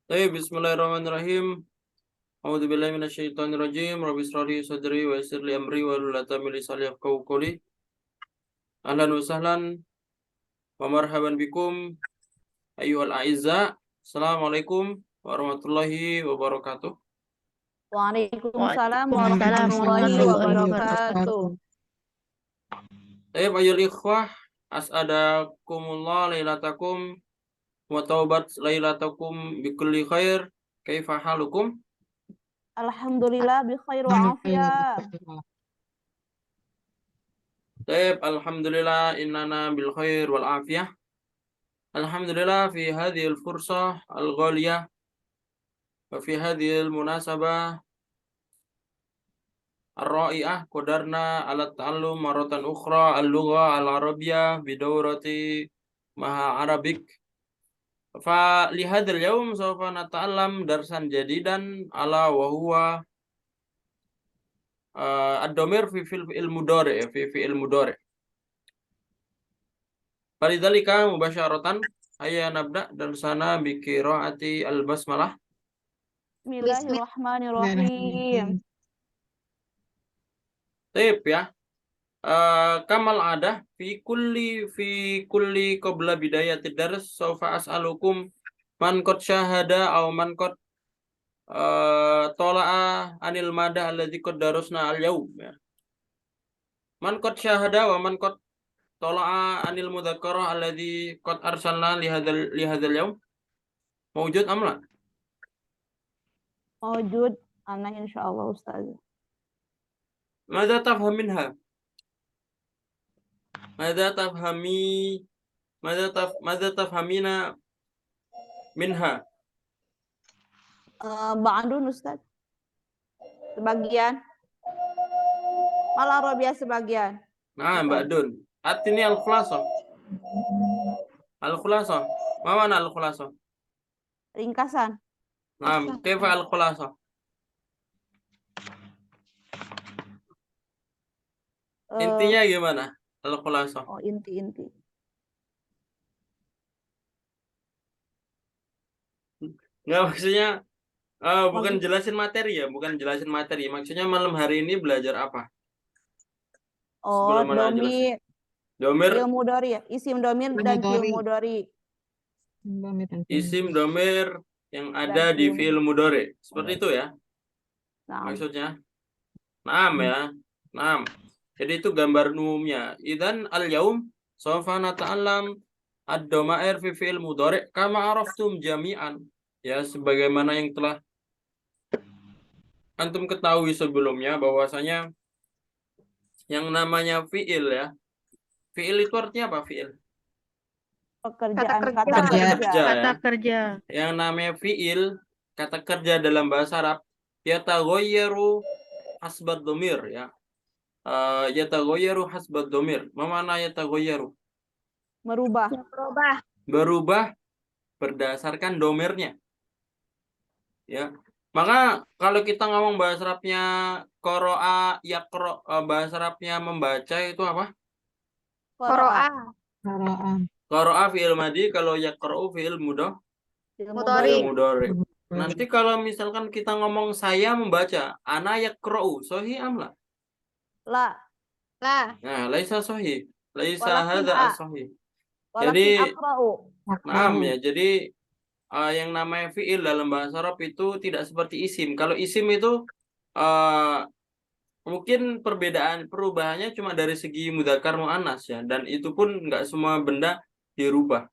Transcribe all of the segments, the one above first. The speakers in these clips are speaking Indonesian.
Baik, bismillahirrahmanirrahim. A'udzubillahi minasyaitonirrajim. Rabbi shrah li sadri wa yassir li amri wahlul 'uqdatam min lisani yafqahu qawli. Ahlan wa sahlan wa marhaban bikum ayyuhal a'izza. Assalamualaikum warahmatullahi wabarakatuh. Waalaikumsalam Waalaikumsalam warahmatullahi warahmatullahi wabarakatuh. wabarakatuh. Baik, ayyuhal ikhwah, as'adakumullah lailatakum wa taubat lailatakum bikulli khair. Kaifa halukum? Alhamdulillah bi khair wa afiyah. Baik, alhamdulillah innana bil khair wal afiyah. Alhamdulillah fi hadhil fursah al-ghaliyah wa fi hadhil munasabah ar-ra'i'ah qadarna ala ta'allum maratan ukhra al-lugha al-arabiyyah bidawrati maha arabik fa li hadzal yawm sawfa nata'allam darsan jadidan ala wa huwa ad-damir fi fi'il mudhari fi fi'il mudhari falidzalika mubasyaratan hayya nabda darsana bi qiraati al-basmalah. Bismillahirrahmanirrahim. Tip ya. Kamal ada fi kulli qabla bidayatid dars sawfa as'alukum man qad syahada aw man qad tola'a anil madah alladzi qad darusna al yaum ya. Man qad syahada wa man qad tola'a anil mudzakarah alladzi qad arsalna li hadzal yaum. Mawjud am la? Mawjud ana insyaallah Ustaz. Madza tafham minha? Madza tafhamina minha? Ba'dun Ustaz. Sebagian. Malah Robiah sebagian. Nah, Mbak Dun. Atini al-khulasah. Al-khulasah. Ma mana al-khulasah? Ringkasan. Nah, kaifa al-khulasah? Intinya gimana? Al-khulasah. Oh, inti. Enggak, maksudnya bukan jelasin materi ya, bukan jelasin materi. Maksudnya malam hari ini belajar apa? Oh, Sebelum Anda jelasin. domir. Domir, Fi'il mudhari ya. Isim domir dan fi'il mudhari. isim domir yang ada di fi'il mudhari. Seperti itu ya Nah, maksudnya. Naam ya. Naam. Jadi itu gambar umumnya. Idzan al-yaum sawfa nata'allam ad-dhamair fi fi'il mudhari kama araftum jami'an. Ya, sebagaimana yang telah antum ketahui sebelumnya bahwasanya yang namanya fi'il ya. Fi'il itu artinya apa fi'il? pekerjaan Kata kerja. Kata kerja. Yang namanya fi'il, kata kerja dalam bahasa Arab, yataghayyaru hasbad dhamir ya. Yataghayyaru hasbad dhamir. Ma mana yataghayyaru? Merubah. Berubah berdasarkan domirnya. Ya. Maka kalau kita ngomong bahasa Arabnya qara'a yaqra, bahasa Arabnya membaca itu apa? Qara'a. Qara'a fi'il madi, kalau yaqra'u fi'il mudhari. Nanti kalau misalkan kita ngomong saya membaca, ana yaqra'u, sahih am la? La. Nah, laisa sahih. Laisa Walakin hadza a. as-sahih. Walakin aqra'u. Naam ya. Jadi yang namanya fi'il dalam bahasa Arab itu tidak seperti isim. Kalau isim itu mungkin perubahannya cuma dari segi mudzakkar muannas ya, dan itu pun nggak semua benda dirubah.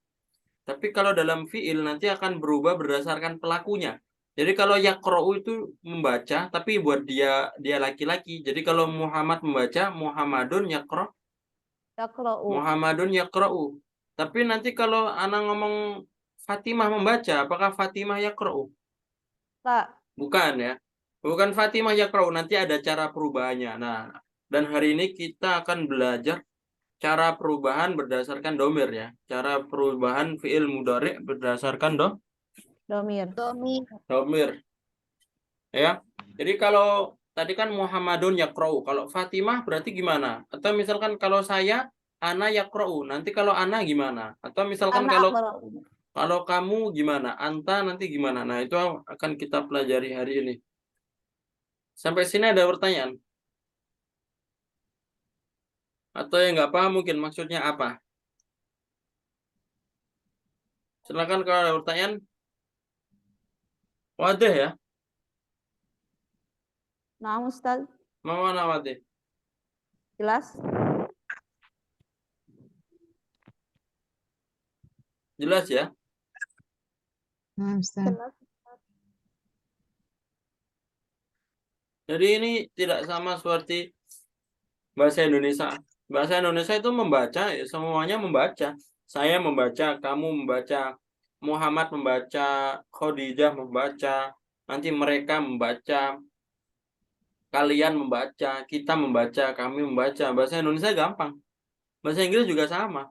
Tapi kalau dalam fi'il nanti akan berubah berdasarkan pelakunya. Jadi kalau yaqra'u itu membaca, tapi buat dia laki-laki. Jadi kalau Muhammad membaca, Muhammadun yaqra'u. Tapi nanti kalau anak ngomong Fatimah membaca, apakah Fatimah yaqra'u? La. Bukan ya. Bukan Fatimah yaqra'u, nanti ada cara perubahannya. Nah, dan hari ini kita akan belajar cara perubahan berdasarkan domir ya. Cara perubahan fi'il mudhari berdasarkan Domir. domir. Ya. Jadi kalau tadi kan Muhammadun yaqra'u, kalau Fatimah berarti gimana? Atau misalkan kalau saya ana yaqra'u, nanti kalau ana gimana? Atau misalkan Ana kalau aqra'u. Kalau kamu gimana? Anta nanti gimana? Nah, itu akan kita pelajari hari ini. Sampai sini ada pertanyaan? Atau yang nggak paham mungkin maksudnya apa? Silakan kalau ada pertanyaan. Wadah ya? Naam Ustaz, Mana wadah? jelas? Jelas ya? Nah, Ustaz. Jelas. Jadi ini tidak sama seperti bahasa Indonesia. Bahasa Indonesia itu membaca, ya, semuanya membaca. Saya membaca, kamu membaca, Muhammad membaca, Khadijah membaca, nanti mereka membaca, kalian membaca, kita membaca, kami membaca. Bahasa Indonesia gampang. Bahasa Inggris juga sama.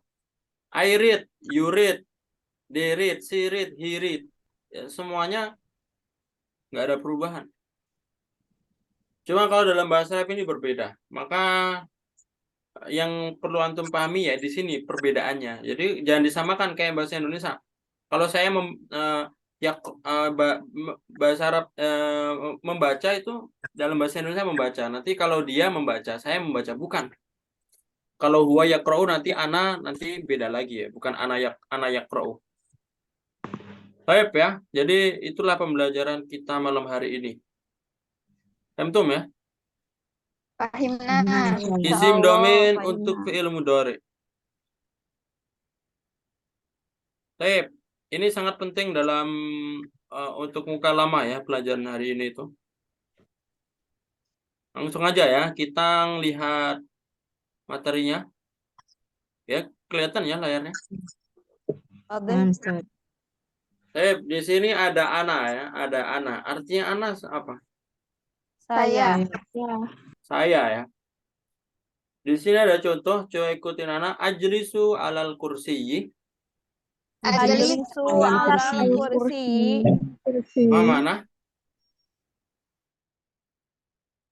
I read, you read, they read, she read, he read. Ya, semuanya nggak ada perubahan. Cuma kalau dalam bahasa Arab ini berbeda. Maka yang perlu antum pahami ya di sini perbedaannya. Jadi jangan disamakan kayak bahasa Indonesia. Kalau saya bahasa Arab membaca itu dalam bahasa Indonesia membaca. Nanti kalau dia membaca, saya membaca bukan. Kalau huwa yaqra'u nanti nanti beda lagi ya, bukan ana yaqra'u. Baik ya. Jadi itulah pembelajaran kita malam hari ini. Antum ya. Fahimna. Isim Insyaallah, domain fahimna. untuk fi'il mudhari. Baik. Ini sangat penting dalam untuk muka lama ya pelajaran hari ini itu. Langsung aja ya kita lihat materinya. Ya, kelihatan ya layarnya. Wadah. Nah, Ustaz. Baik, di sini ada ana ya, ada ana. Artinya ana apa? Saya. Saya ya. Di sini ada contoh, coba ikutin ana. Ajlisu alal kursiyi. Ajlisu ala kursi. Mana?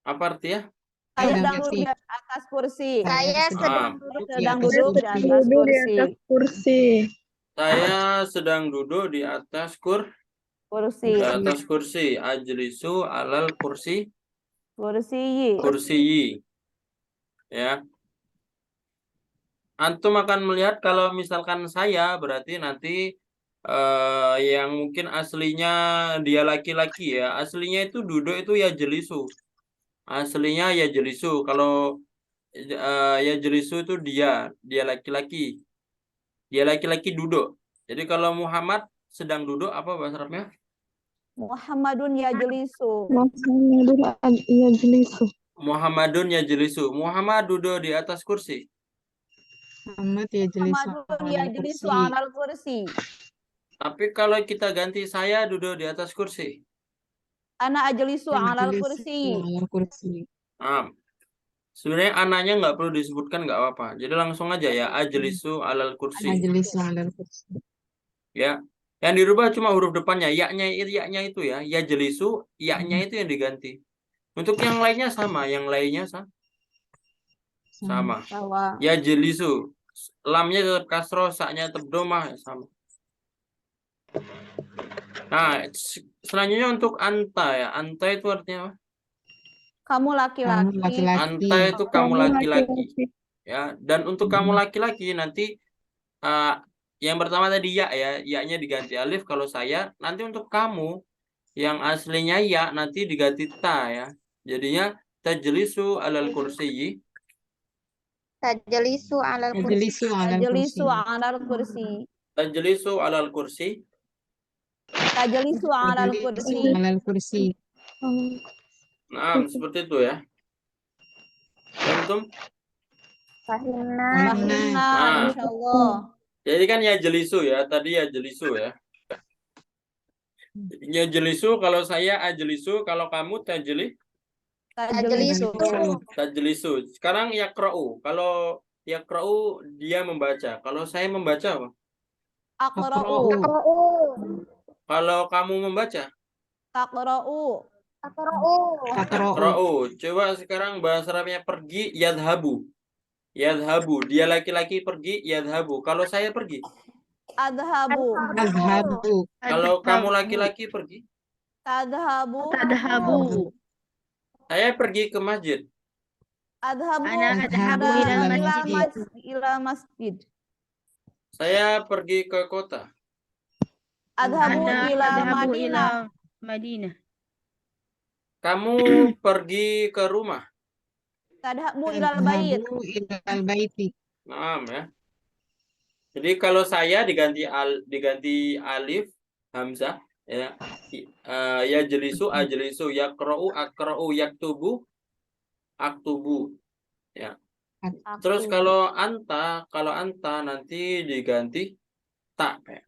Apa artinya? Saya Sedang sedang duduk kursi. di atas kursi. Saya sedang Sedang duduk di atas kursi. Saya sedang duduk di atas Kursi. di atas kursi. Ajlisu alal kursi. Kursi. Kursiyi. Ya. Antum akan melihat kalau misalkan saya berarti nanti yang mungkin aslinya dia laki-laki ya. Aslinya itu duduk itu ya jelisu. Aslinya ya jelisu. Kalau ya jelisu itu dia laki-laki. Dia laki-laki duduk. Jadi kalau Muhammad sedang duduk apa bahasa Arabnya? Muhammadun yajlisu. Muhammadun ya jelisu. Muhammad duduk di atas kursi. Muhammad yajlisu Muhammadun alal yajlisu kursi. alal kursi. Tapi kalau kita ganti saya duduk di atas kursi. Ana ajlisu alal Yajlisu kursi. alal kursi. Nah, sebenarnya anaknya nggak perlu disebutkan nggak apa-apa. Jadi langsung aja ya ajlisu alal kursi. Ajlisu alal kursi. Ya. Yang dirubah cuma huruf depannya, yaknya itu ya. Ya jelisu, yaknya itu yang diganti. Untuk yang lainnya sama, yang lainnya sama. Bahwa Ya jelisu. Lamnya tetap kasroh, saknya tetap domah, sama. Nah, selanjutnya untuk anta ya. Anta itu artinya apa? kamu laki-laki. Anta itu kamu laki-laki. Ya, dan untuk kamu laki-laki nanti yang pertama tadi ya, ya-nya diganti alif. Kalau saya nanti untuk kamu yang aslinya ya nanti diganti ta ya. Jadinya tajlisu alal kursiyi. Tajlisu alal kursi. Ajlisu alal kursi. Tajlisu alal kursi. Tajlisu alal kursi. Tajlisu alal kursi. Alal kursi. Nah, seperti itu ya. Antum? Fahimna. Fahimna, Nah. insyaallah. Jadi kan ya jelisu ya, tadi ya jelisu ya. Ya jelisu, kalau saya ajelisu, kalau kamu Tajlisu. tajlisu. Sekarang yaqra'u. Kalau yaqra'u dia membaca. Kalau saya membaca apa? Aqra'u. Kalau kamu membaca? Taqra'u. Yaqra'u. Coba sekarang bahasa Arabnya pergi, yadhabu. Yadhabu. Dia laki-laki pergi, yadhabu. Kalau saya pergi? Adhabu. Adhabu. Kalau kamu laki-laki pergi. Tadhabu. Tadhabu. Saya pergi ke masjid. Adhabu Ana adhabu ila masjid. Saya pergi ke kota. Adhabu Ana ila adhabu Madinah. ila Madinah. Kamu pergi ke rumah. Tadhabu ilal bait. Adhabu ilal baiti. Naam ya. Jadi kalau saya diganti alif hamzah ya. Ya jelisu ajlisu yaqra'u aqra'u yaktubu aktubu ya. Terus kalau anta nanti diganti tak ya.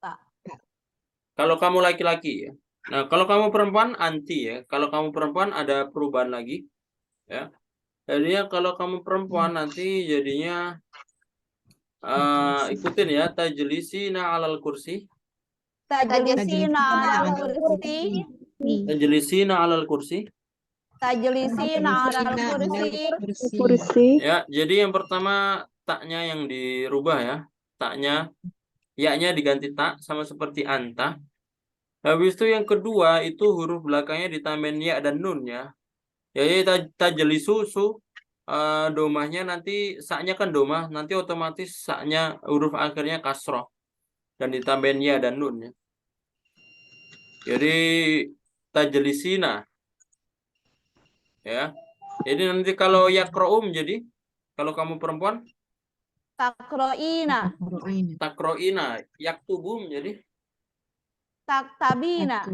Tak. Kalau kamu laki-laki ya. Nah, kalau kamu perempuan anti ya. Kalau kamu perempuan ada perubahan lagi ya. Jadinya kalau kamu perempuan nanti jadinya ikutin ya, tajlisina alal kursi. Tajlisina alal kursi. Tajlisina alal kursi. Tajlisina alal kursi. Kursi. Ya, jadi yang pertama taknya yang dirubah ya. Taknya, yaknya diganti tak sama seperti anta. Habis itu yang kedua itu huruf belakangnya ditambahin ya dan nun ya. Jadi tajlisu domahnya nanti saknya kan domah, nanti otomatis saknya huruf akhirnya kasroh dan ditambahin ya dan nun ya. Jadi tajlisina ya. Jadi nanti kalau yaqra'u menjadi kalau kamu perempuan Takroina. takroina, yaktubu menjadi Taktabina.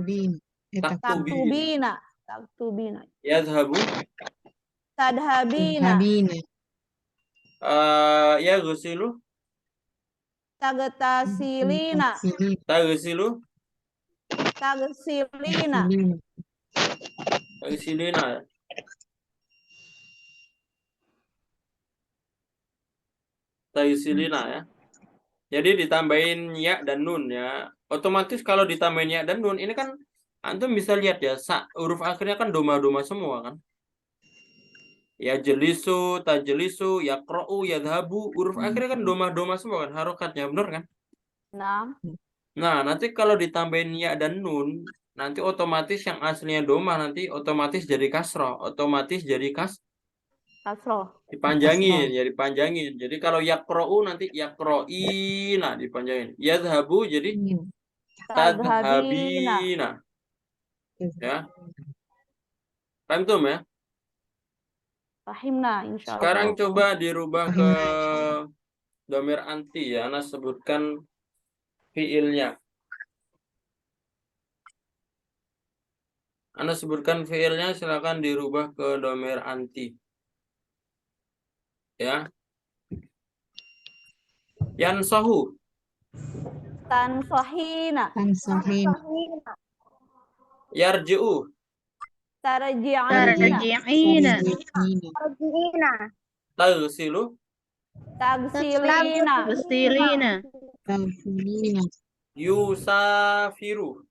taktubina. Taktubina. Yadhabu Tadhabina. ya gusilu Tagtasilina. tagsilu Tagsilina. tagsilina. Tagsilina ya. Jadi ditambahin ya dan nun ya. Otomatis kalau ditambahin ya dan nun ini kan antum bisa lihat ya, huruf akhirnya kan doma-doma semua kan. Ya jelisu, tajelisu, yaqra'u, yadhabu, huruf akhirnya kan doma-doma semua kan, harokatnya benar kan? Nah, nanti kalau ditambahin ya dan nun, nanti otomatis yang aslinya doma nanti otomatis jadi kasroh, otomatis jadi Kasroh. dipanjangin, ya dipanjangin. Jadi kalau yaqra'u nanti yaqro'i, nah dipanjangin. Yadhabu jadi tadhabina. Ya. Paham tuh ya? Fahimna insyaallah. Sekarang coba dirubah ke dhamir anti ya. Ana sebutkan fiilnya. Anda sebutkan fiilnya, silakan dirubah ke dhamir anti. Ya. Yansahu. Tansahina. Yarji'u. Tarji'ina. Tagsilu. Tagsilina. Yusafiru.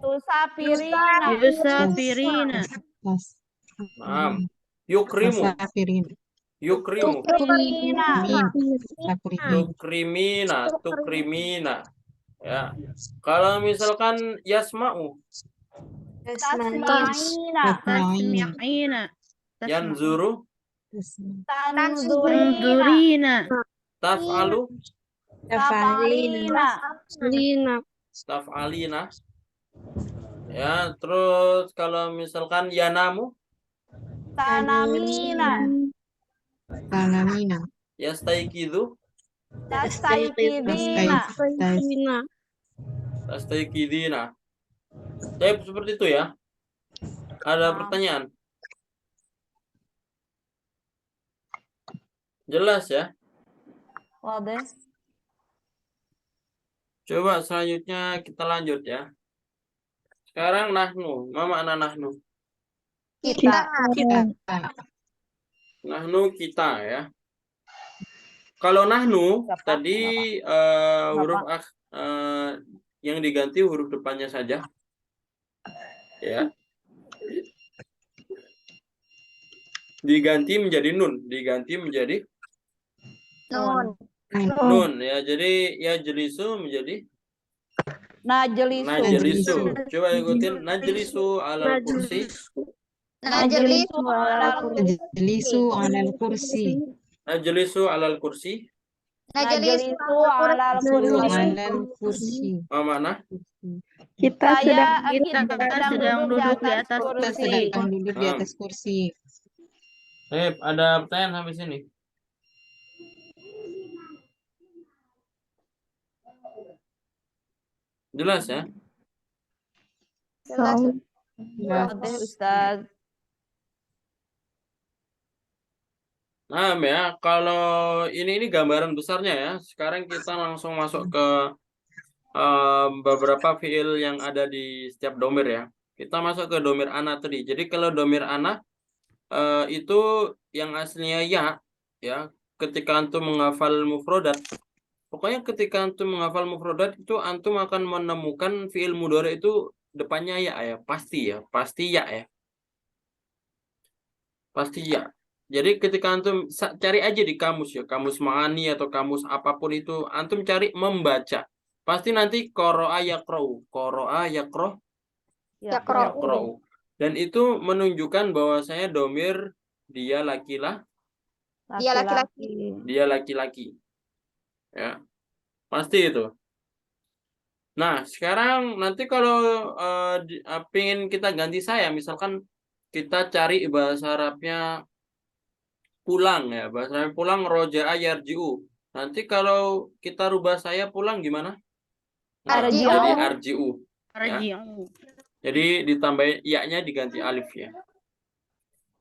Tusafirina. Naam. Yukrimu. Yukrimu. Tukrimina. Ya. Kalau misalkan yasma'u. Tasma'ina. Yanzuru. Tanzurina. Taf'alu. Tafalina. Taf'alina. Ya, terus kalau misalkan yanamu. Tanamina. Yastaikidu. Tastaikidina. Tastaikidina. Seperti itu ya. Ada pertanyaan? Jelas ya? Wadah. Coba selanjutnya kita lanjut ya. Sekarang nahnu. Mama anak nahnu. Kita. Nahnu kita ya. Kalau nahnu tadi huruf yang diganti huruf depannya saja. Ya. Diganti menjadi nun, diganti menjadi Nun. Nun ya. Jadi ya jelisu menjadi Najlisu. najlisu. Coba ikutin najlisu alal kursi. Najlisu alal kursi. Najlisu alal kursi. Najlisu alal kursi. Najlisu alal kursi. Alal kursi. Apa makna? Kita Kita sedang sedang duduk di atas Kita kursi. sedang duduk di atas kursi. Ada pertanyaan sampai sini? Jelas ya? Oke, Ustaz. Nah, ya, kalau ini gambaran besarnya ya. Sekarang kita langsung masuk ke beberapa fiil yang ada di setiap domir ya. Kita masuk ke domir ana tadi. Jadi kalau domir ana itu yang aslinya ya. Ketika antum menghafal mufrodat, pokoknya ketika antum menghafal mufrodat itu antum akan menemukan fiil mudhari itu depannya ya, pasti ya, pasti ya. Pasti ya. Jadi ketika antum cari aja di kamus ya, kamus ma'ani atau kamus apapun itu, antum cari membaca. Pasti nanti qara'a yaqra'u, qara'a yaqra' yaqra'u. Dan itu menunjukkan bahwasanya domir dia Dia laki-laki. dia laki-laki. Ya. Pasti itu. Nah, sekarang nanti kalau pengen kita ganti saya, misalkan kita cari bahasa Arabnya pulang ya, bahasa Arabnya pulang roja'a yarji'u. Nanti kalau kita rubah saya pulang gimana? Nah, Arji'u. jadi arji'u. Arji'u. Jadi ditambahin ya-nya diganti alif ya.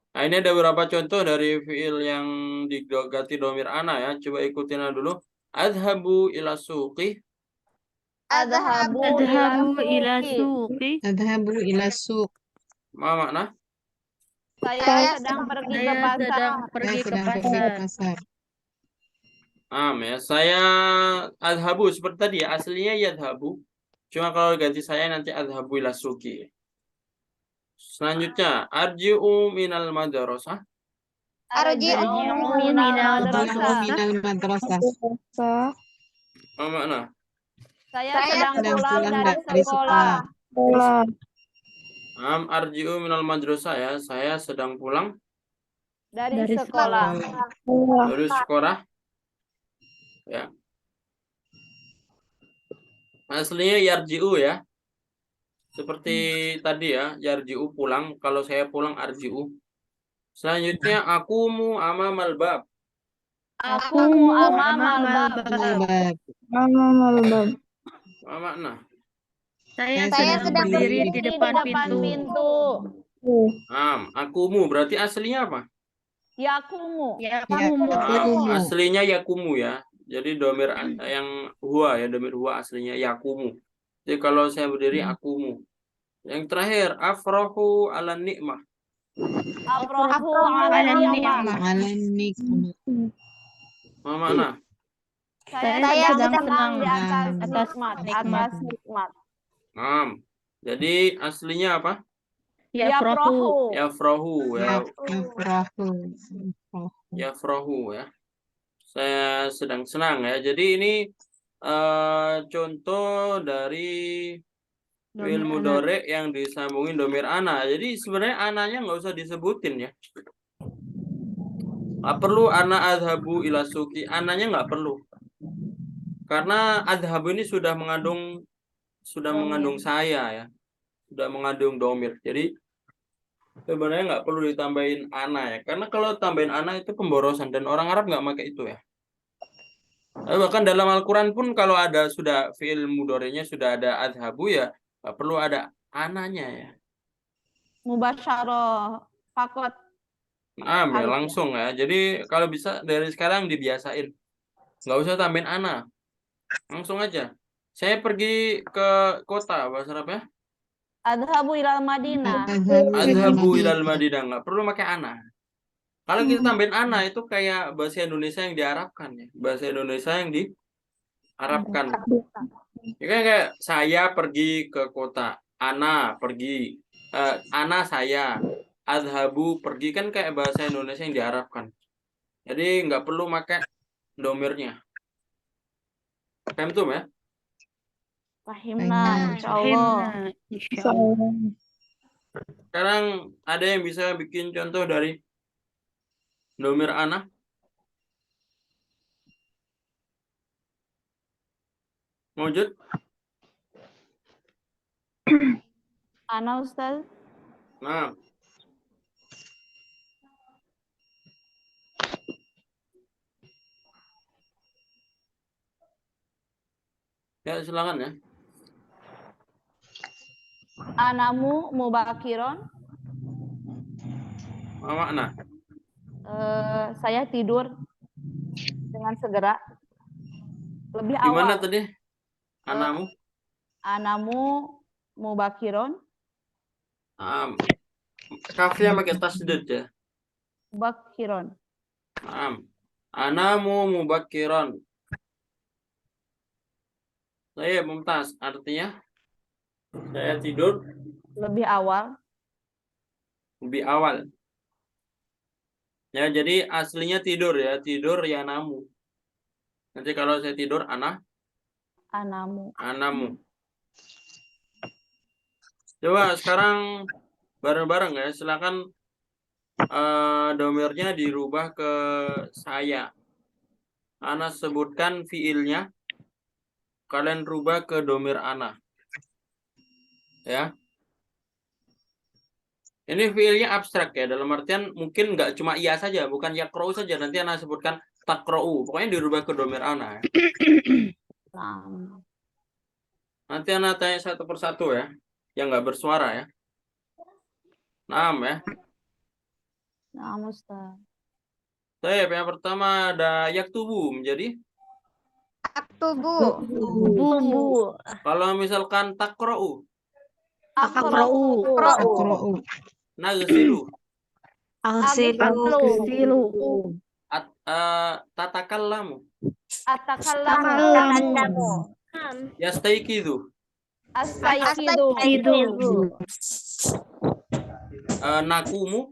Nah, ini ada beberapa contoh dari fiil yang diganti domir ana ya. Coba ikutin dulu. Adhabu ila suqi. Adhabu ila suqi. Adhabu ila suq. Ma makna? Saya sedang pergi ke Saya pasar. sedang Saya pergi ke sedang pergi ke pasar. pasar. Ya, saya adhabu seperti tadi ya. Aslinya yadhabu. Cuma kalau ganti saya nanti adhabu ila suqi. Selanjutnya, arji'u minal madrasah. Arji'u minal Arji'u madrasah. minal madrasah. Ma makna? Saya Saya sedang Sedang pulang pulang dari dari sekolah. sekolah. Arji'u minal madrasah ya. Saya sedang pulang Dari Dari sekolah. dari sekolah. Ya. Aslinya yarji'u ya. Seperti tadi ya, yarji'u pulang. Kalau saya pulang arji'u. Selanjutnya akumu amamal bab. Aku amamal bab. Bab. Apa makna? Saya Saya sedang sedang berdiri di Di depan depan pintu. pintu. Akumu berarti aslinya apa? Yakumu. Ya, Ya, aku Aslinya yakumu ya. Jadi domir yang huwa ya, domir huwa aslinya yakumu. Jadi kalau saya berdiri akumu. Yang terakhir afrahu ala nikmah. Afrahu ala ala ni'mah. ni'mah. Ala nikmah. Apa makna? Saya sedang senang di senang atas atas nikmat. nikmat. Atas nikmat. Jadi aslinya apa? Ya, Prahu. Yafrahu. Yafrahu ya. Yafrahu. Yafrahu ya. Saya sedang senang ya. Jadi ini contoh dari fi'il mudhari yang disambungin domir ana. Jadi sebenarnya ananya nggak usah disebutin ya. Nggak perlu ana adhabu ila suki. Ananya nggak perlu. Karena adhabu ini sudah mengandung saya ya. Sudah mengandung domir. Jadi sebenarnya nggak perlu ditambahin ana ya. Karena kalau tambahin ana itu pemborosan dan orang Arab nggak pakai itu ya. Bahkan dalam Al-Quran pun kalau ada sudah fi'il mudhari'nya sudah ada adhabu ya nggak perlu ada ananya ya. Mubasyarah. Fakot. Ya Harus. langsung ya. Jadi kalau bisa dari sekarang dibiasain. Nggak usah tambahin ana. Langsung aja. Saya pergi ke kota, bahasa Arab ya. Adhabu ilal Madinah. Adhabu ilal Madinah. Nggak perlu pakai ana. Kalau kita tambahin ana itu kayak bahasa Indonesia yang diarabkan ya. Bahasa Indonesia yang diarabkan. Ya kan kayak saya pergi ke kota. Ana pergi. Ana saya. Adhabu pergi kan kayak bahasa Indonesia yang diarabkan. Jadi nggak perlu pakai domirnya. Paham tuh ya? Fahimna, insya Allah. Fahimna, insya Allah. Sekarang ada yang bisa bikin contoh dari domir ana? Mewujud? Ana Ustaz. Nah, ya silakan ya. Anamu mubakiron. Apa makna? Saya tidur dengan segera. Lebih Gimana awal. tadi? Anamu? Anamu mubakiron. Kafnya pakai tasdid ya. Mubakiron. Anamu mubakiron. Saya Mumtaz. Artinya saya tidur Lebih awal. lebih awal. Ya, jadi aslinya tidur ya. Tidur ya namu. Nanti kalau saya tidur Anamu. anamu. Coba sekarang bareng-bareng ya. Silakan domirnya dirubah ke saya. Ana sebutkan fiilnya. Kalian rubah ke domir ana. Ya. Ini fiilnya abstrak ya. Dalam artian mungkin nggak cuma iya saja. Bukan yakra'u saja. Nanti ana sebutkan takra'u. Pokoknya dirubah ke domir ana. Ya. Naam. Nanti ana tanya satu persatu ya. Yang nggak bersuara ya. Naam ya. Naam Ustaz. Saya yang pertama ada yaktubu menjadi. Aktubu. Tubuh. Kalau misalkan takra'u. Akra'u. Akra'u. Nagsilu. Aksilu. Tatakallamu. Atakallamu. Yastaikidu. Astaikidu. Tidur. Nakumu.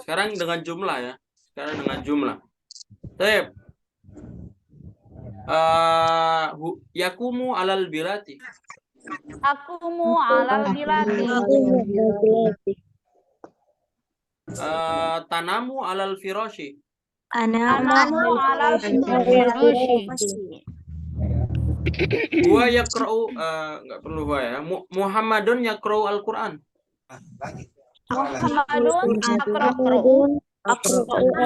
Sekarang dengan jumlah ya. Sekarang dengan jumlah. Tep. Yakumu alal bilati. Akumu alal bilati. Tanamu alal firoshi. Anamu alal Firoshi. Gua yakra'u nggak perlu gua ya. Muhammadun yakra'u Al-Qur'an. Muhammadun akra'u.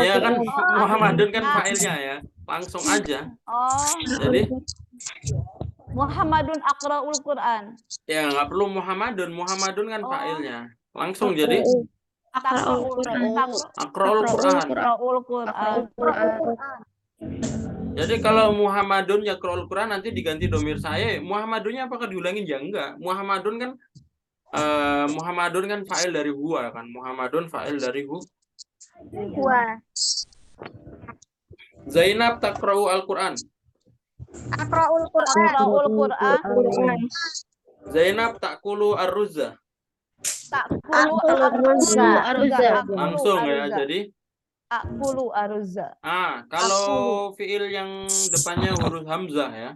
Ya kan Muhammadun kan failnya ya. Langsung aja. Oh, Jadi Muhammadun akra'ul Quran. ya nggak perlu Muhammadun. Muhammadun kan failnya. Langsung jadi Akra'ul akra'ul Qur'an. Quran. Jadi kalau Muhammadun yakra'ul Quran nanti diganti domir saya. Muhammadunnya apakah diulangin? Ya enggak. Muhammadun kan Muhammadun kan fa'il dari huwa kan. Muhammadun fa'il dari hu. Zainab taqra'u Al-Quran. Akra'ul Quran. Akra'ul Quran. Zainab takulu ar-ruzza. Aruzza. Langsung ya. Jadi Akulu aruzza. kalau fiil yang depannya huruf hamzah ya.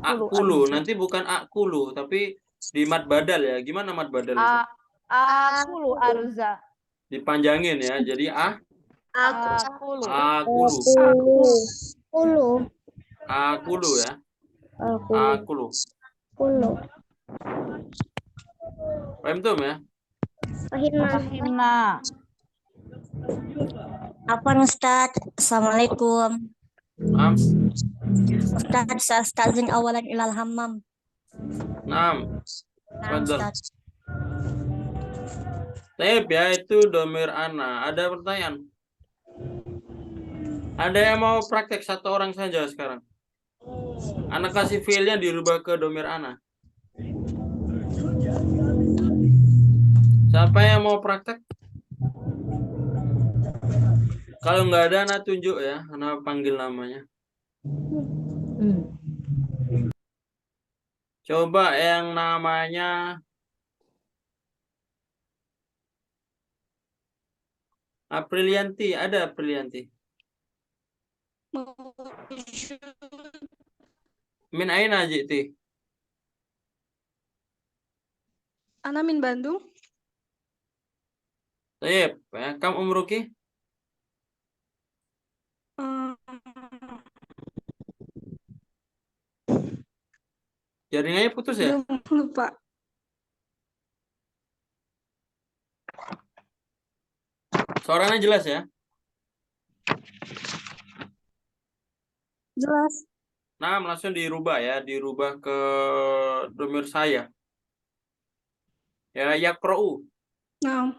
Akulu. Nanti bukan akulu tapi di mad badal ya. Gimana mad badal itu? Akulu aruzza. Dipanjangin ya. Jadi Akulu. Akulu ya. Akulu. Paham tuh ya? Fahimna. Apa Ustaz? Assalamualaikum. Naam. Ustaz, saya astazin awalan ilal hammam. Naam. Betul. Ustaz. Taib ya, itu domir ana. Ada pertanyaan? Ada yang mau praktek satu orang saja sekarang? Ana kasih fiilnya dirubah ke domir ana. Siapa yang mau praktek? Kalau nggak ada, Ana tunjuk ya. Ana panggil namanya. Coba yang namanya Aprilianti. Ada Aprilianti? موجود. Min aina ji'ti? أنا من Bandung. Tayyib, ya. Kam umruki? Eh, Jaringannya putus ya? lupa. Suaranya jelas ya? Jelas. Nah, langsung dirubah ya, dirubah ke domir saya. Ya, yaqra'u. Nah,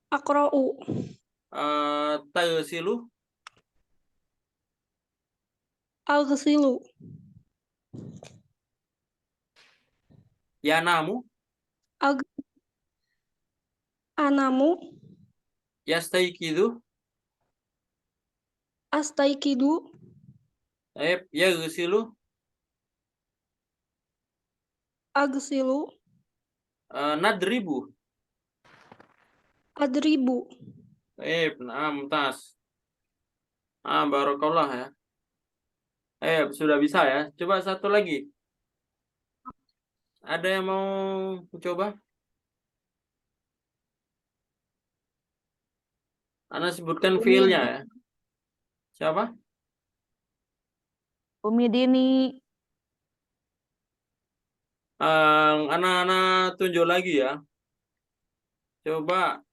أقرأ. Tagsilu, أغسل. yanamu, أغ... أنام. yastayqidu, أستيقظ. yaghsilu, أغسل. nadribu. أضرب. Nah, mumtaz. Barakallah ya. Sudah bisa ya. Coba satu lagi. Ada yang mau coba? Anda sebutkan fiilnya ya. Siapa? Umi Dini. Anak-anak tunjuk lagi ya. Coba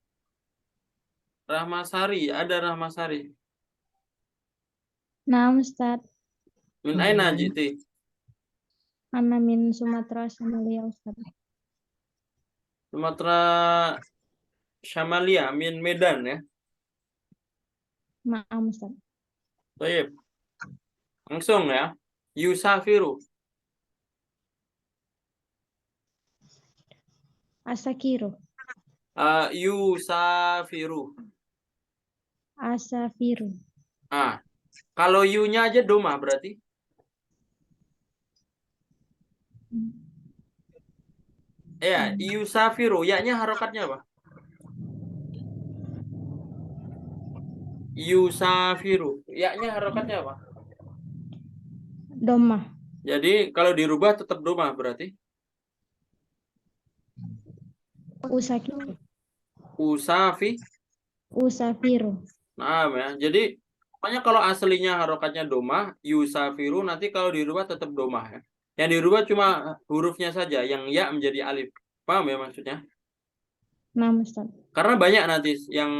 Rahmasari, ada Rahmasari. Nah, Ustaz. Min aina ji'ti? Ana min Sumatera Samalia, Ustaz. Sumatera Syamalia, min Medan ya. Maaf, Ustaz. Baik. Langsung ya. Yusafiru. Asakiru. Yusafiru. Asafiru. Kalau yu-nya aja doma berarti. Ya, yusafiru. Ya-nya harokatnya apa? Yusafiru. Ya-nya harokatnya apa? Doma. Jadi kalau dirubah tetap doma berarti. Usakiru. Usafiru. Nah, ya. Jadi makanya kalau aslinya harokatnya doma, yusafiru, nanti kalau dirubah tetap doma ya. Yang dirubah cuma hurufnya saja, yang ya menjadi alif. Paham ya maksudnya? Nah, Ustaz. Karena banyak nanti yang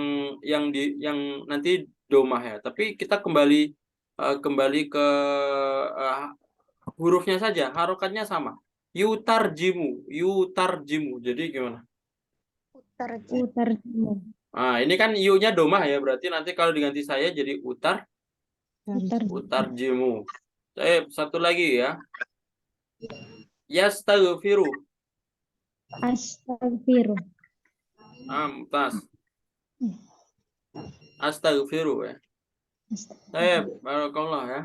nanti domah ya. Tapi kita kembali ke hurufnya saja, harokatnya sama. Yutarjimu. Jadi gimana? Utarjimu. Ini kan yu-nya domah ya, berarti nanti kalau diganti saya jadi utarjimu. Satu lagi ya. Yastaghfiru. Astaghfiru. Mumtaz. Astaghfiru ya. Barakallah ya.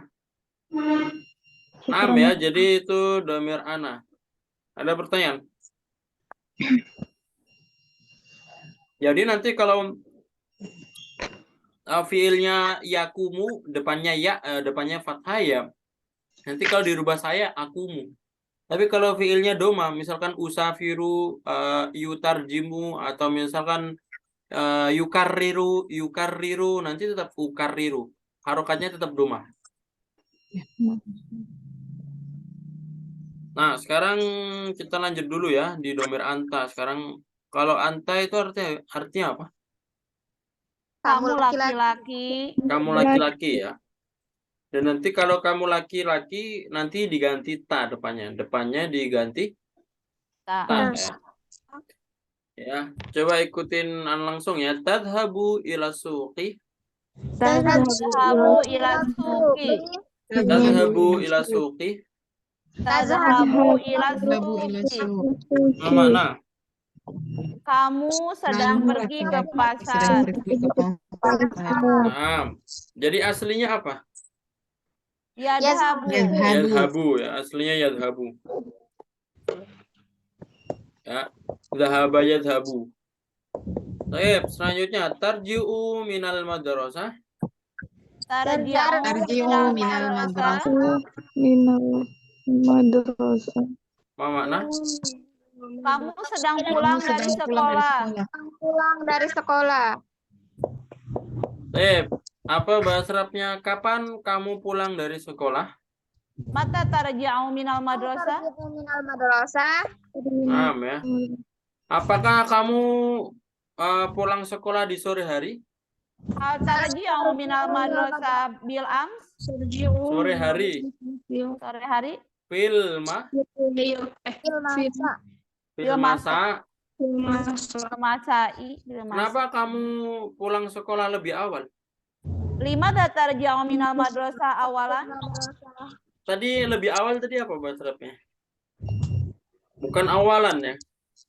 Ya, jadi itu domir ana. Ada pertanyaan? Jadi nanti kalau fiilnya yakumu depannya depannya fathah ya. Nanti kalau dirubah saya akumu. Tapi kalau fiilnya doma, misalkan usafiru, yutarjimu, atau misalkan yukarriru, nanti tetap ukarriru. Harokatnya tetap doma. Nah, sekarang kita lanjut dulu ya di domir anta. Sekarang kalau anta itu artinya apa? Kamu laki-laki. Kamu laki-laki ya. Dan nanti kalau kamu laki-laki nanti diganti ta depannya. Depannya diganti ta ya. Ya, coba ikutin langsung ya. Tadhabu ila suqi. Tadhabu ila suqi. Tadhabu ila suqi. Tadhabu ila suqi. Mana? Kamu sedang pergi ke pasar. Nah, jadi aslinya apa? Yadhabu. Yadhabu ya, aslinya yadhabu. Ya, dhahaba yadhabu. Baik, selanjutnya tarji'u minal madrasah. Tarji'u Tarji'u minal minal madrasah. Minal madrasah. Apa makna? Kamu sedang Kamu pulang dari sedang pulang dari sekolah. sekolah. Pulang dari sekolah. Apa bahasa Arabnya kapan kamu pulang dari sekolah? Mata tarji'u minal madrasah. Tarji'u minal madrasah. Naam ya. Apakah kamu pulang sekolah di sore hari? Hal tarji'u minal madrasah bil ams. Sore hari. Sore hari. Filma. Ilmasa. Filmasa. Masai. Kenapa kamu pulang sekolah lebih awal? 5 tarji'u minal madrasah awalan. Tadi lebih awal tadi apa bahasa Arabnya? Bukan awalan ya.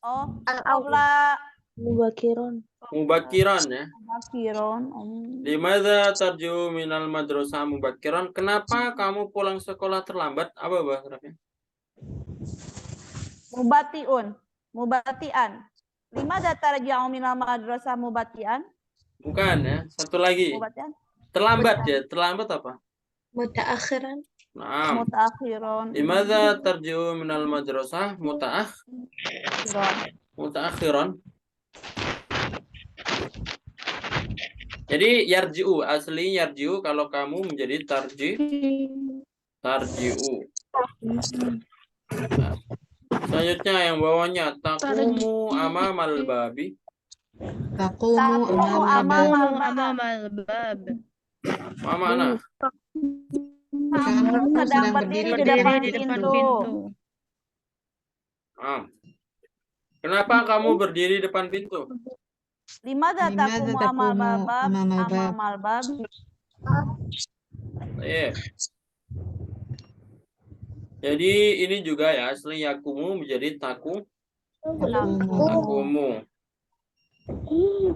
Oh, qabla Mubakiron. Mubakiran ya. mubakiron. Limadza tarju minal madrasah mubakiran? Kenapa kamu pulang sekolah terlambat? Apa bahasa Arabnya? Mubatiun. Mubatian. 5 tarji'u minal madrasah mubatian. Bukan ya. Satu lagi. Mubatian. Terlambat ya. Terlambat apa? Mutaakhiran. Nah. Mutakhiron. Limadza tarju minal madrasah mutaakhiran? Jadi yarji'u, asli yarji'u kalau kamu menjadi tarji'u. Nah, selanjutnya yang bawahnya taqumu amamal babi. Taqumu amamal bab. Apa makna? Kamu sedang berdiri di depan pintu. Kenapa kamu berdiri depan pintu? 5 taqumu amamal bab. Jadi ini juga ya asli yakumu menjadi takumu.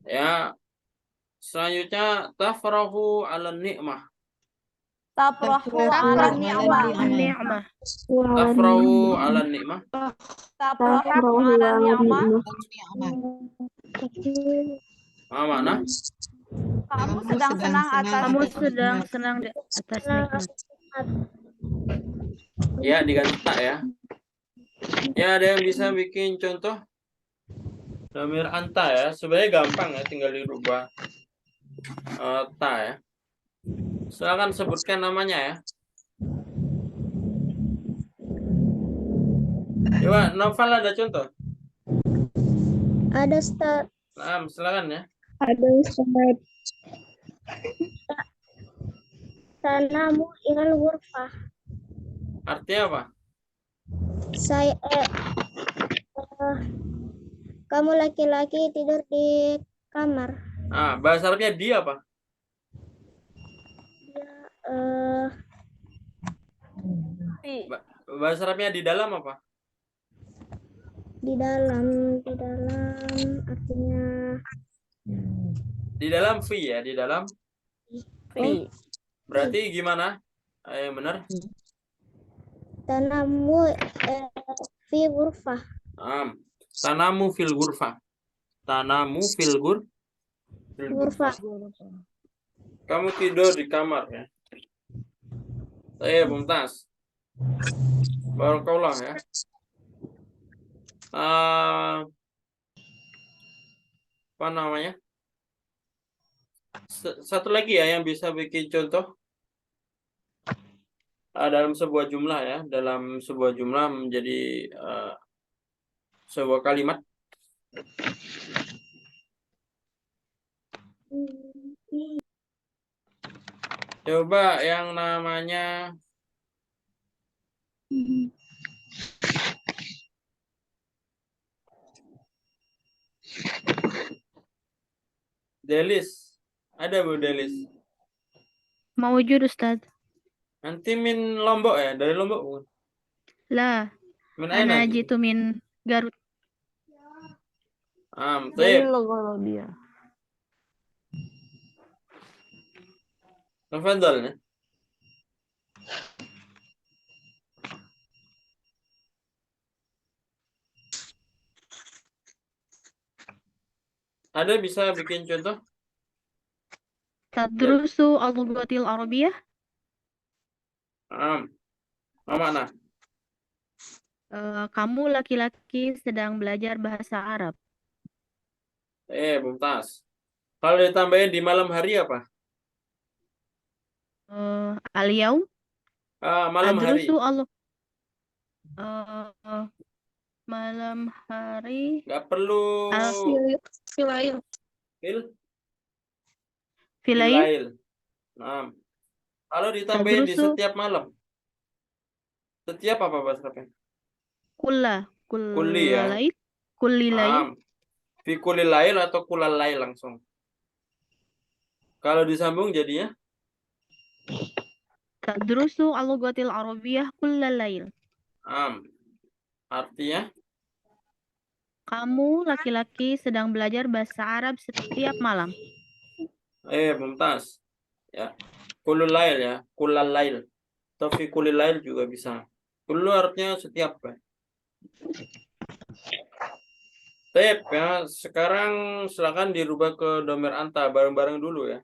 Ya. Selanjutnya tafrahu 'ala ni'mah. Tafrahu 'ala ni'mah. Tafrahu 'ala ni'mah. Tafrahu 'ala ni'mah. Apa makna? Kamu sedang senang atas senang di atas nikmat. Ya diganti tak ya. Ya ada yang bisa bikin contoh? Damir anta ya. Sebenarnya gampang ya, tinggal dirubah ta ya. Silakan sebutkan namanya ya. Coba Novel ada contoh? Ada Ustaz. Nah, silakan ya. Ada Ustaz. Tanamu ilal ghurfah. Artinya apa? Kamu laki-laki tidur di kamar. Bahasa Arabnya dia apa? Bahasa Arabnya di dalam apa? Di dalam artinya Di dalam fi ya, di dalam fi. Berarti gimana? Yang benar? tanamu fi ghurfah. Tanamu fil ghurfah. Tanamu fil ghurfah. Kamu tidur di kamar ya. Saya Mumtaz. Barakallah ya. Apa namanya? Satu lagi ya yang bisa bikin contoh dalam sebuah jumlah ya, dalam sebuah jumlah menjadi sebuah kalimat. Coba yang namanya Delis. Ada Bu Delis? Mawujud Ustaz. Nanti min Lombok ya? Dari Lombok bukan? La. Min Ana aina? jitu min Garut. Taib. dia. Tafadhal ya. Ada bisa bikin contoh? Tadrusu al-lughatil arabiyyah. Apa makna? Kamu laki-laki sedang belajar bahasa Arab. Mumtaz. Kalau ditambahin di malam hari apa? Al-yaum Malam hari. adrusu malam hari Nggak perlu Filail. filail filail. Nah, kalau ditambahin di Tadrusu setiap malam. Setiap apa bahasa Arabnya? Kulli ya. kullalail kulli lail Fi kulli lail atau kulal lail langsung. Kalau disambung jadinya tadrusu al-lughatil arabiyyah kullalail. artinya Kamu laki-laki sedang belajar bahasa Arab setiap malam. Mumtaz. Ya. Kulul lail ya, kulal lail. Atau fi kulli lail juga bisa. Kullu artinya setiap ya. Tep ya, sekarang silakan dirubah ke domer anta bareng-bareng dulu ya.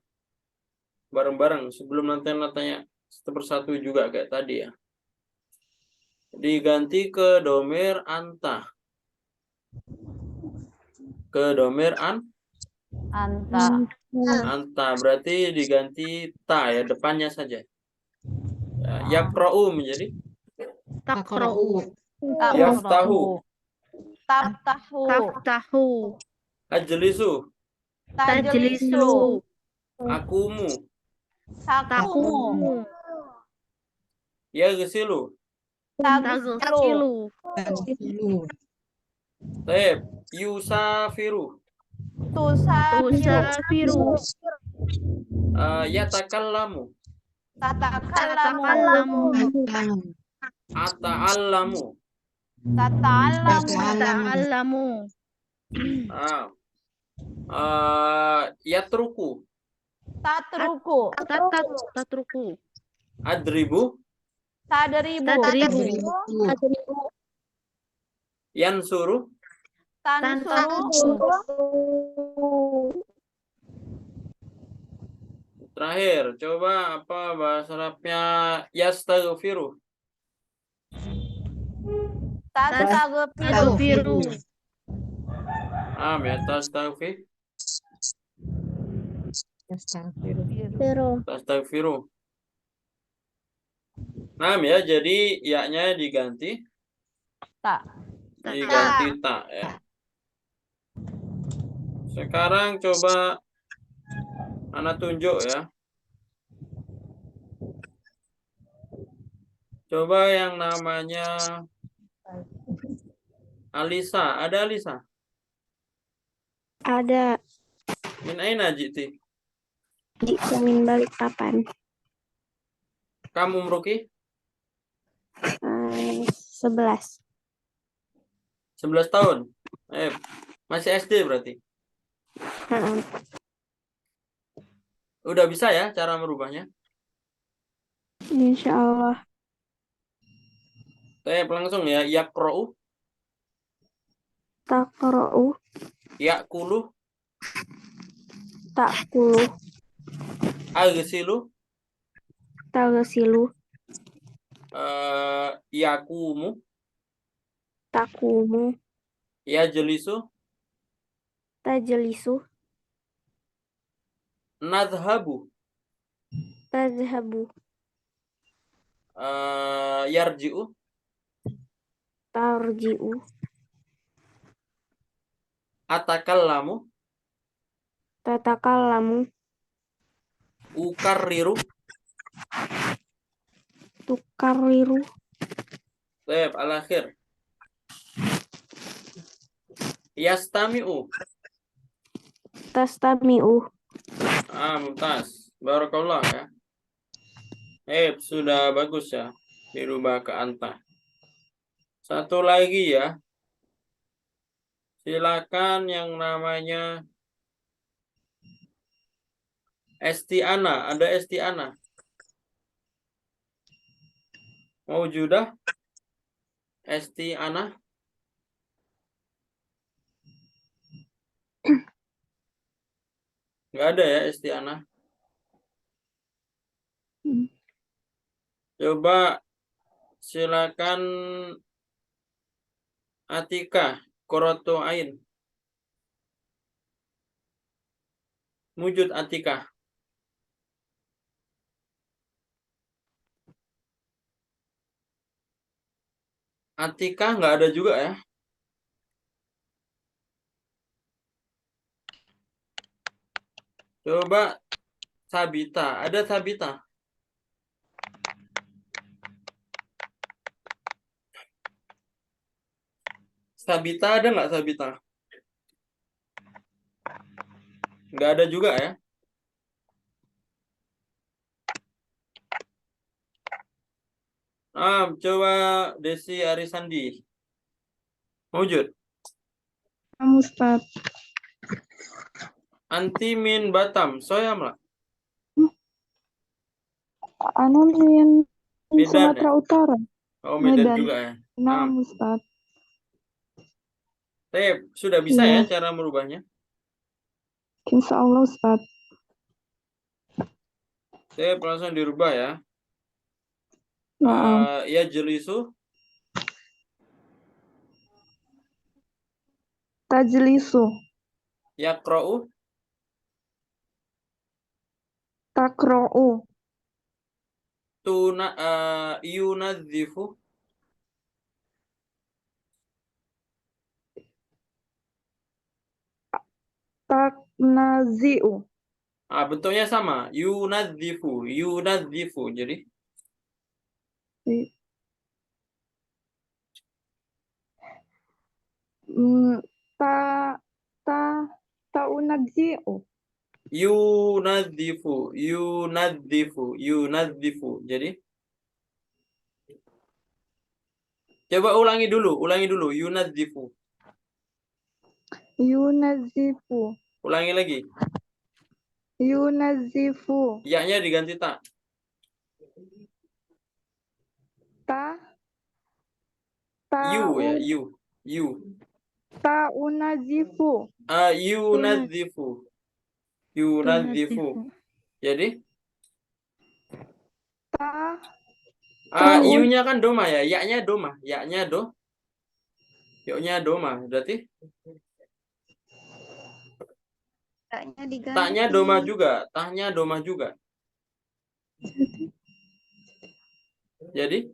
Bareng-bareng sebelum nanti tanya satu persatu juga kayak tadi ya. Diganti ke domer anta. Ke domer Anta. anta berarti diganti ta ya, depannya saja. Ya, yaqra'u menjadi Taqra'u yaftahu, Taftahu. taftahu ajlisu, tajlisu akumu, Takumu. taqumu yaghsilu. taghsilu Tep, yusafiru, Tusafiru. tusafiru yatakallamu, Tatakallamu. ata'allamu. Tata'allamu. Yatruku, Tatruku. tatruku adribu, Tadribu. yansuru, Tansuru. terakhir coba apa bahasa Arabnya yastaghfiru. Tastaghfiru. taghfiru Ya tastaghfir, Firu. tastaghfiru. Ya, jadi ya-nya diganti Tak. ta ya. Sekarang coba Ana tunjuk ya. Coba yang namanya Alisa. Ada Alisa? Ada Min aina jiti? di min Balikpapan. Kamu Mruki? 11. 11 tahun. Masih SD berarti. Udah bisa ya cara merubahnya? Insya Allah. Langsung ya. Yaqra'u, Taqra'u. ya'kulu, Ta'kulu. aghsilu, Taghsilu. yaqumu, Taqumu. yajlisu, Tajlisu. nadhhabu, Tadhhabu. yarji'u, Tarji'u. atakallamu, Tatakallamu. ukarriru. Tukarriru. Al-akhir. Yastami'u. Tastami'u. Mumtaz. Barakallah ya. Sudah bagus ya. Dirubah ke anta. Satu lagi ya. Silakan yang namanya Estiana. Ada Estiana. Maujudah? Estiana? Nggak ada ya Estiana? Coba silakan Atika, Qurratu Ain. Wujud Atika. Atika nggak ada juga ya. Coba Sabita, ada Sabita. Sabita ada nggak Sabita? Nggak ada juga ya. Coba Desi Arisandi. Wujud. Ustaz. Anti min Batam, soyam lah. Anu yang Medan Sumatera ya? Utara. Oh, Medan Medan. juga ya. Naam, Ustaz. Sudah bisa ya Iya. cara merubahnya? Insya Allah, Ustaz. Langsung dirubah ya. Naam. Ya jelisu, Tajlisu. yakra'u, Takro'u. yunadzifu, Taknazi'u. bentuknya sama, yunadzifu. Jadi Mm, Ta ta Taunadzi'u. yunadzifu. Jadi coba ulangi dulu, yunadzifu. Yunazifu. Ulangi lagi. Yunazifu. Ya-nya diganti ta. Yu ya, yu. Taunazifu. Yunadzifu. Jadi Taun. yu-nya kan doma ya, ya-nya doma, yo-nya doma. Berarti Taknya diganti. taknya doma juga, tahnya doma juga. Jadi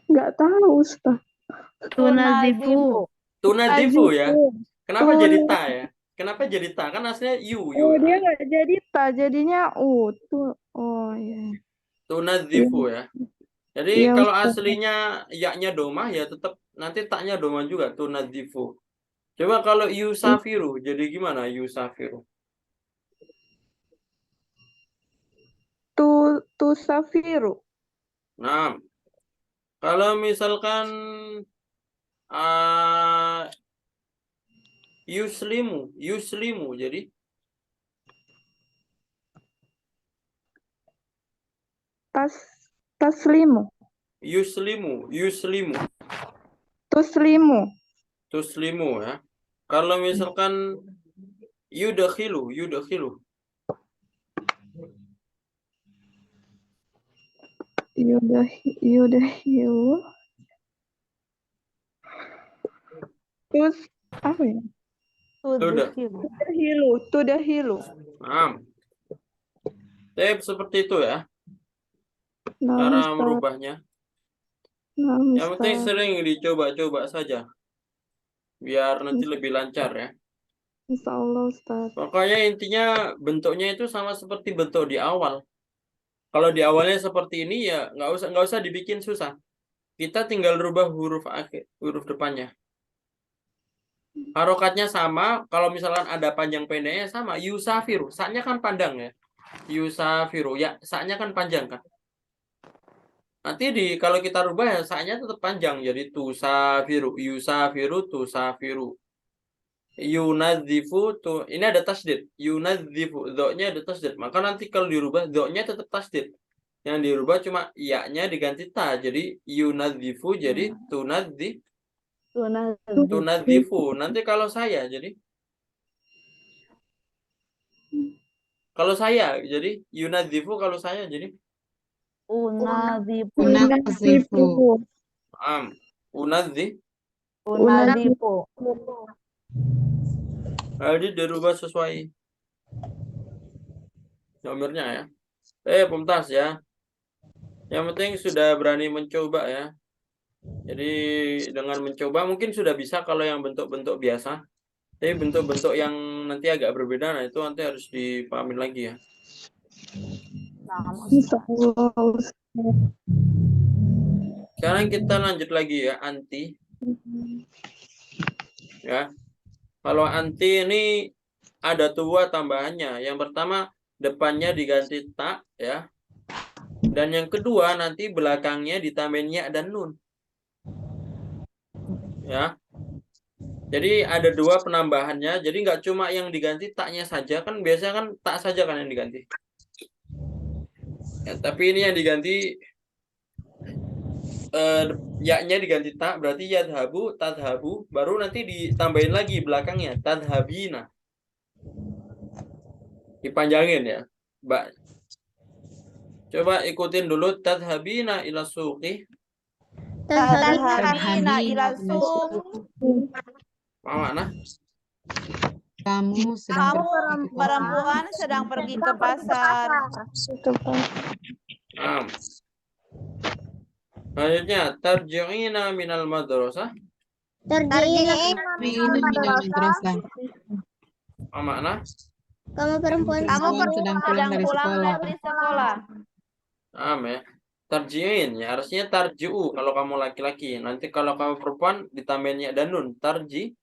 Nggak tahu, Ustaz. Tunazifu. tunadzifu ya. Kenapa Tun- jadi ta ya? Kenapa jadi ta? Kan aslinya yu. Oh, dia nggak jadi ta, jadinya tuh. Oh, iya. Tunadzifu ya. Jadi Iya, kalau Ustaz. aslinya ya-nya doma ya tetap nanti taknya doma juga, tunadzifu. Coba kalau yusafiru, jadi gimana yusafiru? Tusafiru. Nah, kalau misalkan yuslimu, jadi Taslimu. yuslimu, Tuslimu. ya. Kalau misalkan yudakhilu, Yudahilu. Tus apa ya? Tudahilu. Nah, seperti itu ya Nah, cara Ustaz. merubahnya. Nah, Yang penting Ustaz. sering dicoba-coba saja, biar nanti lebih lancar ya. Insya Allah, Ustaz. Pokoknya intinya bentuknya itu sama seperti bentuk di awal. Kalau di awalnya seperti ini ya nggak usah dibikin susah. Kita tinggal rubah huruf akhir, huruf depannya. Harokatnya sama. Kalau misalkan ada panjang pendeknya sama. Yusafiru, saknya kan panjang ya. Yusafiru, ya saknya kan panjang kan. Nanti kalau kita rubah ya saknya tetap panjang. Jadi tusafiru, yusafiru, tusafiru. Yunadzifu tuh ini ada tasdid. Yunadzifu, dho-nya ada tasdid. Maka nanti kalau dirubah dho-nya tetap tasdid. Yang dirubah cuma ya-nya diganti ta. Jadi yunadzifu jadi tunadzifu. Nanti kalau saya jadi Kalau saya, jadi yunadzifu kalau saya jadi Unadzifu. Unazifu. unadzi. Unadzifu. Jadi dirubah sesuai nomornya ya. Pemtas ya. Yang penting sudah berani mencoba ya. Jadi dengan mencoba mungkin sudah bisa kalau yang bentuk-bentuk biasa. Tapi bentuk-bentuk yang nanti agak berbeda, nah itu nanti harus dipahamin lagi ya. Nah, Ustaz. Sekarang kita lanjut lagi ya, anti. Ya. Kalau anti ini ada dua tambahannya. Yang pertama depannya diganti tak ya. Dan yang kedua nanti belakangnya ditambahin ya dan nun. Ya. Jadi ada dua penambahannya. Jadi nggak cuma yang diganti taknya saja, kan biasanya kan tak saja kan yang diganti. Ya, tapi ini yang diganti yaknya diganti tak, berarti yadhabu, tadhabu, baru nanti ditambahin lagi belakangnya tadhabina. Dipanjangin ya, Mbak. Coba ikutin dulu tadhabina ila suqi. Tadhabina ila suq. Apa makna? Kamu sedang Kamu pergi ke pasar. perempuan sedang pergi ke pasar. Selanjutnya tarji'ina minal madrasah. Tarji'ina minal madrasah. Apa makna? Kamu perempuan Kamu sedang pulang dari sekolah. dari sekolah. Ya. Tarji'in ya, harusnya tarji'u kalau kamu laki-laki. Nanti kalau kamu perempuan ditambahin ya dan nun, tarji'in.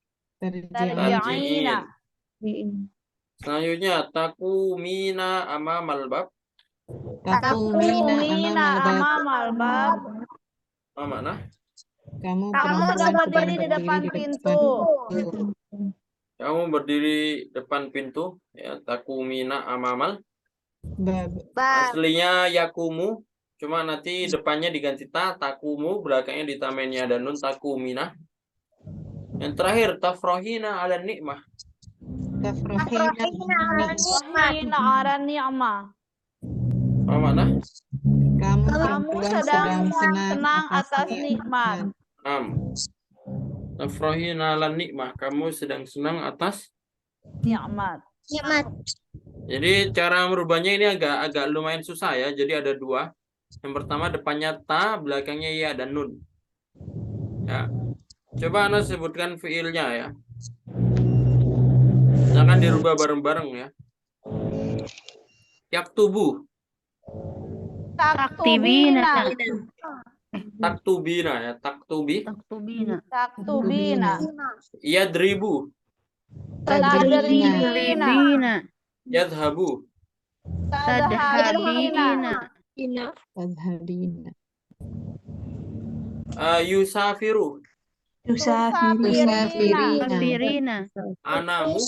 Selanjutnya takumina amamal bab. Takumina amamal bab. Apa makna? Kamu Kamu sedang berdiri di depan pintu. Kamu berdiri depan pintu ya, takumina amamal. bab. Aslinya yakumu, cuma nanti depannya diganti takumu, belakangnya ditambahin ya dan nun, takumina. Yang terakhir tafrohina ala nikmah. Wahina ala ni'mah. Apa makna? Kamu Kamu perempuan sedang senang senang atas nikmat. Tafrohina ala nikmah. Kamu sedang senang atas. Nikmat. Jadi cara merubahnya ini agak lumayan susah ya. Jadi ada dua. Yang pertama depannya ta, belakangnya ya dan nun. Ya. Coba Anda sebutkan fiilnya ya. Jangan dirubah bareng-bareng ya. Yaktubu. Taktibina. Taktubina ya. Taktubi. Taktubina. Yadribu. Tadribina. Yadhabu. Tadhabina. Tadhabina. Yusafiru. Musafirina. Anamu.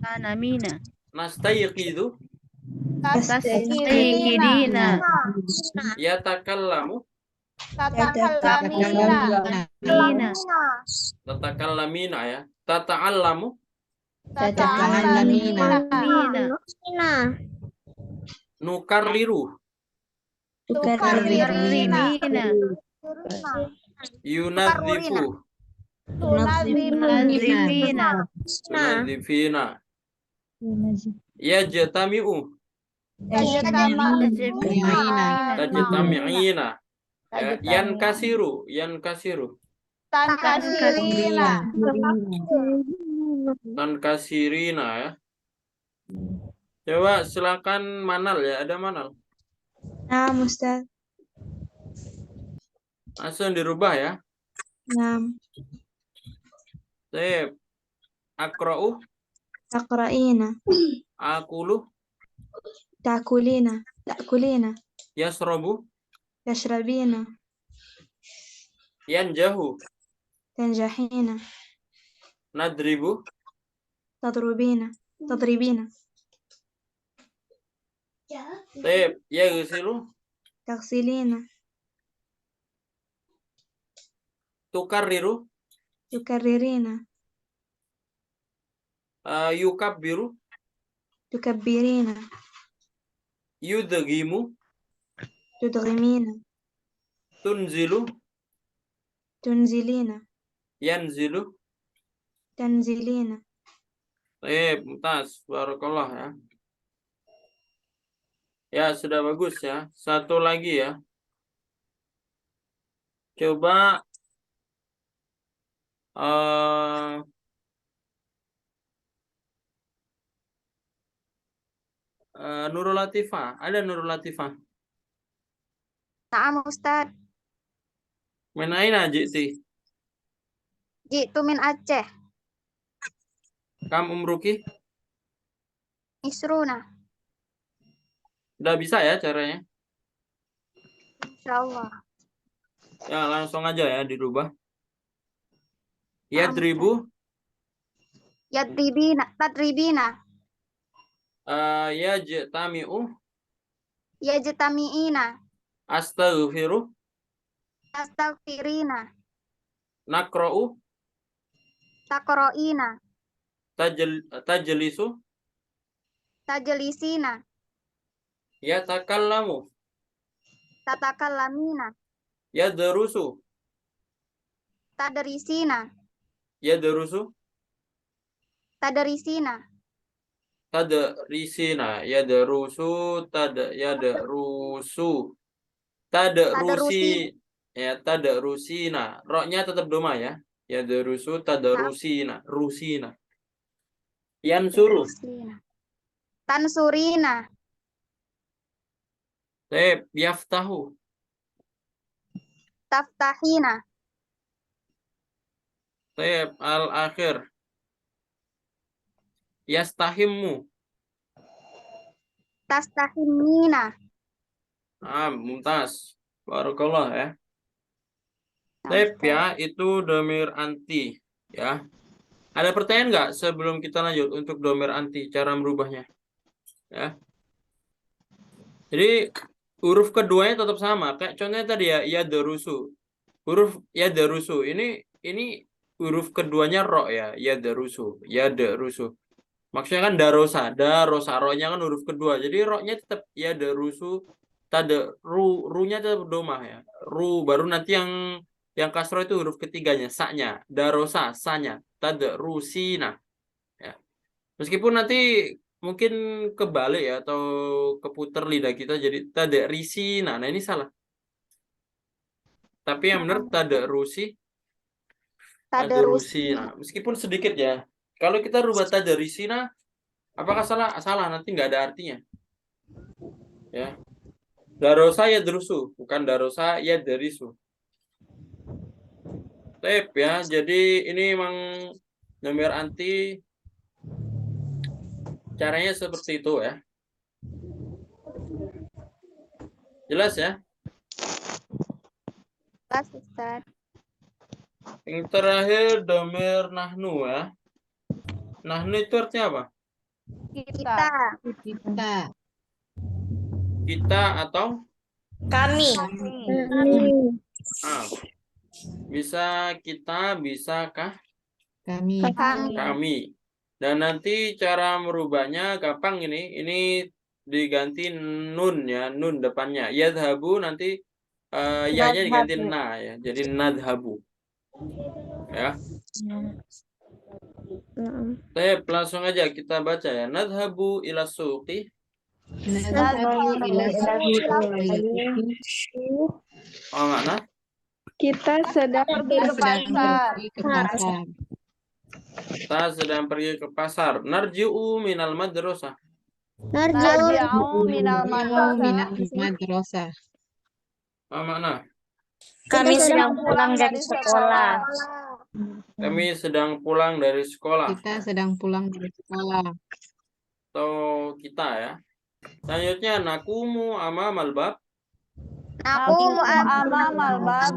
Anamina. Nastayqidu. Tastaykidina. Yatakallamu. Tatakallamina. Tatakallamina ya. Tata'allamu. Tatakallamina. Nukarriru. Tukarririna. Yunadzifu. Tunadzifina. Yunadzifina. Yajtami'u. Tajtami'ina. Ya, yankasiru. Tankasirina. Tankasirina ya. Coba silakan Manal ya, ada Manal. Nah, Ustaz. Langsung dirubah ya. Nah, Sip. Akra'u. taqra'ina. Akulu. Ta'kulina. Yasrobu. Tashrabina. Yanjahu. Tanjahina. Nadribu. Tadribina. Sip. Yaghsilu. Taghsilina. Tukarriru. Tukarririna. Yukabbiru, Tukabbirina. yudghimu, Tudghimina. tunzilu, Tunzilina. yanzilu. Tanzilina. Mumtaz, barakallah ya. Ya, sudah bagus ya. Satu lagi ya. Coba Nurul Latifah. Ada Nurul Latifah. Naam Ustaz. Min aina ji'ti? Jitu min Aceh. Kam umruki? Isruna. Udah bisa ya caranya? Insyaallah. Ya, langsung aja ya dirubah. Naam, Yadribu, Yadribina. Tadribina. yajtami'u, Yajtami'ina. astaghfiru, Tastaghfirina. nakra'u, Taqra'ina. tajlisu, Tajlisina. yatakallamu, Tatakallamina. yadrusu, Tadrisina. yadrusu, Tadrisina. tadrisina, yadrusu, yadrusu, tadrusi, ya tadrusina. Roknya tetap doma ya. Yadrusu, tadrusina, rusina. Yansuru, Tadrisina. Tansurina. yaftahu, Taftahina. al-akhir, yastahimmu. Tastahimina. Mumtaz. Barakallah ya. Ya, itu domir anti ya. Ada pertanyaan nggak sebelum kita lanjut untuk domir anti, cara merubahnya? Ya. Jadi huruf keduanya tetap sama. Kayak contohnya tadi ya, yadarusu. Huruf yadarusu ini huruf keduanya ro ya, yadarusu, yadarusu. Maksudnya kan darosa, ro-nya kan huruf kedua. Jadi ro-nya tetap yadarusu, ru-nya tetap domah ya. Ru baru nanti yang kasro itu huruf ketiganya, sa-nya, darosa, sa-nya, tadrusina. Ya. Meskipun nanti mungkin kebalik ya atau keputar lidah kita jadi tadrisina. Nah, ini salah. Tapi yang benar tadrusina. Meskipun sedikit ya. Kalau kita rubah tadrisina, apakah salah? Salah, nanti nggak ada artinya. Ya. Darosa ya drusu, bukan darosa ya derisu. Ya, jadi ini memang nomor anti caranya seperti itu ya. Jelas ya? Jelas Ustaz. Yang terakhir domir nahnu ya. Nahnu itu artinya apa? Kita. Kita. Kita atau? Kami. Bisa kita, bisakah? Kami. Kami. Dan nanti cara merubahnya gampang ini. Ini diganti nun ya, nun depannya. Yadhabu nanti ya-nya diganti na ya. Jadi nadhabu. Ya. Langsung aja kita baca ya. Nadhabu ila suqi. Nadhabu ila Oh, makna? Kita sedang Kita sedang pergi ke pasar. Kita sedang pergi ke pasar. Narji'u minal madrasah. Narji'u minal Madrasah. Oh, makna? Kami sedang pulang dari sekolah. Kami sedang pulang dari sekolah. Kita sedang pulang dari sekolah. Atau kita ya. Selanjutnya nakumu amamal bab. Naqumu amamal bab.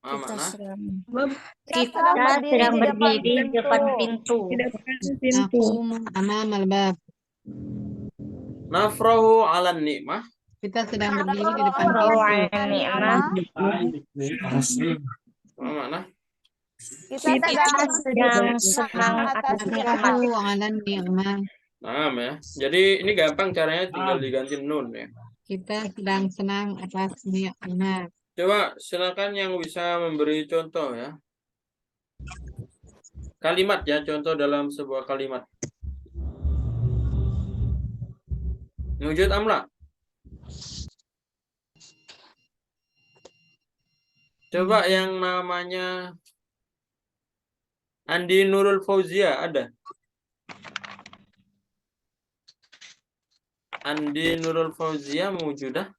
Mana? Kita sedang berdiri di depan pintu. Aku amamal bab. Nafrahu ala nikmah. Kita sedang berdiri di depan pintu. Oh, mana? Kita sedang senang atas nikmat. Nafrahu ala ni'mah. Nah, ya. Jadi ini gampang caranya, tinggal diganti nun ya. Kita sedang senang atas nikmat. Coba silakan yang bisa memberi contoh ya. Kalimat ya, contoh dalam sebuah kalimat. Wujud amla. Coba yang namanya Andi Nurul Fauzia ada? Andi Nurul Fauzia mewujudah?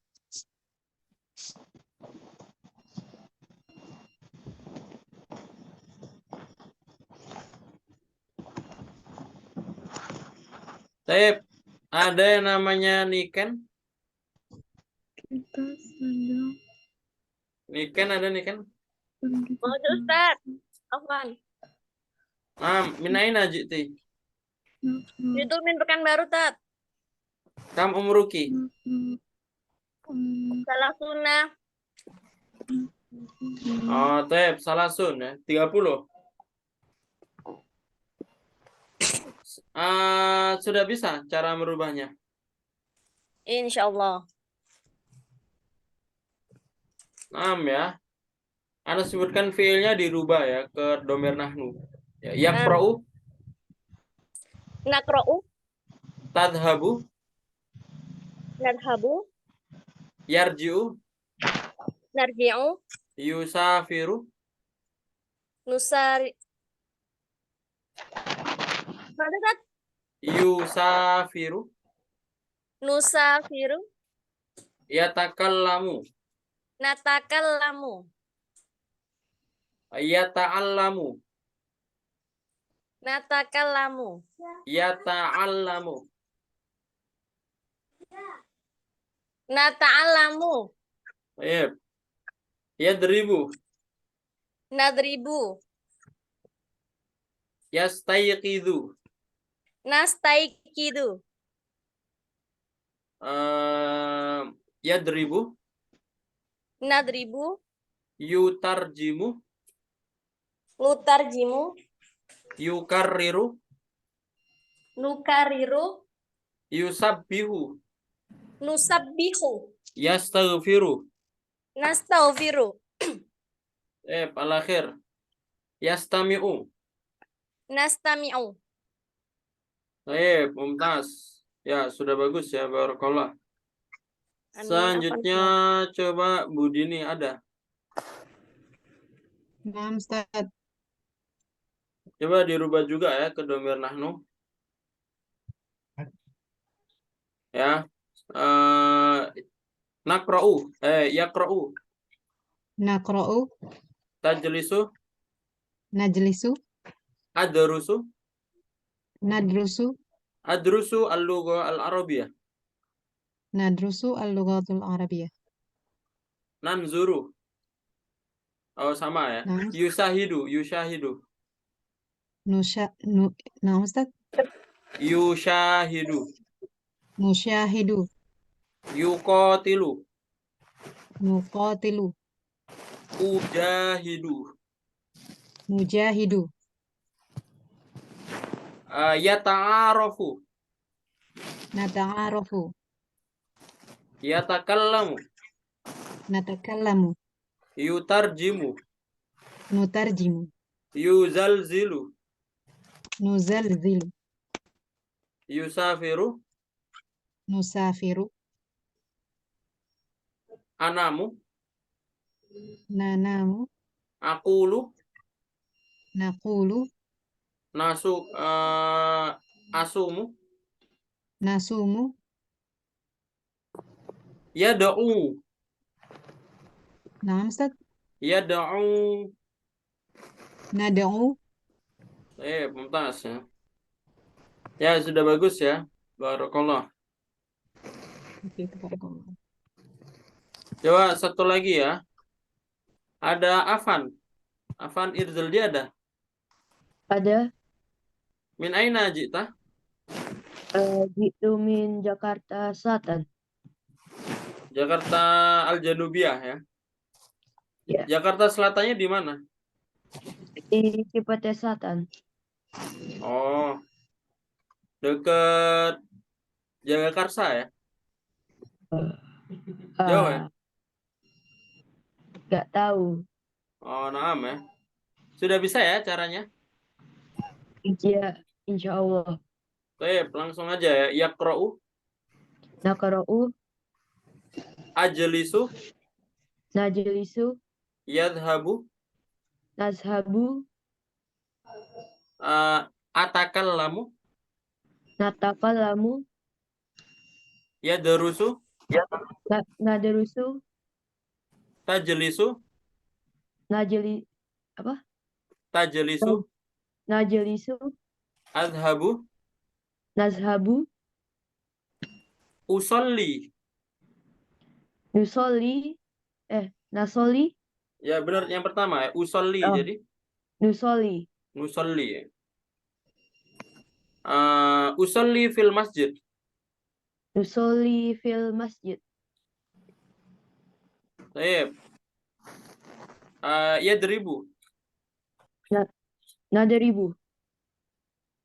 Taib, ada yang namanya Niken? Niken ada Niken? Ustaz. Afwan. Min aina ji'ti? Itu min Pekanbaru, Tat. Kam umruki? Salah sunnah. Oh, Taib, salasun ya, 30. Sudah bisa cara merubahnya? Insyaallah. Ya. Anda sebutkan fiilnya dirubah ya ke domir nahnu. Ya, yaqra'u, Naqra'u, tadhabu, nadhabu, yarji'u, narji'u, yusafiru, nusari. Mana, Tat? yusafiru, Nusafiru, yatakallamu, natakallamu, yata'allamu, natakallamu, yata'allamu, nata'allamu, Baik. Yadribu, nadribu, yastayqidu, nastaikidu, yadribu, nadribu, yutarjimu, nutarjimu, yukarriru, nukariru, yusabbihu, nusabbihu, yastaghfiru. nastaghfiru, Al-akhir. Yastami'u. nastami'u. Mumtaz. Ya, sudah bagus ya, barakallah. Amin. Selanjutnya coba Bu Dini ada. Nah, Ustaz. Coba dirubah juga ya ke domir nahnu. Ya. Nakra'u. Yakra'u. Naqra'u, Tajlisu. najlisu, Adrusu. nadrusu, Adrusu al-lugha al-arabiyah. nadrusu al-lughatul arabiyyah. Nanzuru. Oh, sama ya. Nah, Yusahidu. Yushahidu. nah, Ustaz. Yushahidu. Musyahidu, Yuqatilu. nuqatilu, Ujahidu. mujahidu, Yata'arafu. nata'arafu, Yatakallamu. natakallamu, Yutarjimu. nutarjimu, Yuzalzilu. nuzalzilu, Yusafiru. nusafiru, Anamu. nanamu, Aqulu. naqulu, Asumu. nasumu, Yada'u. nah, Ustaz. Yada'u. Nada'u, Mumtaz ya. Ya, sudah bagus ya. Barakallah. oke, tabarakallah. Coba satu lagi ya. Ada Afan. Afan Irzaldi ada. Ada. Min aina jita? Jitu min Jakarta Selatan. Jakarta Al-Janubiyah ya. Ya. Jakarta Selatannya di mana? Di Cipete Selatan. Oh, deket Jagakarsa ya? Jauh ya? Gak tahu. Oh, naam ya. Sudah bisa ya caranya? Iya, insya Allah. Baik, langsung aja ya. Yaqra'u, Nakara'u, ajlisu, najlisu, yadhabu, nazhabu, atakallamu, natakallamu, yadrusu, nadarusu, tajlisu, najli, tajlisu, najlisu, adhabu, nazhabu, usolli. nusoli, nasoli, Ya benar yang pertama ya, usolli. Oh. Jadi nusoli, nusolli ya. Usolli fil masjid. nusoli fil masjid. Baik. Yadribu, Nadaribu,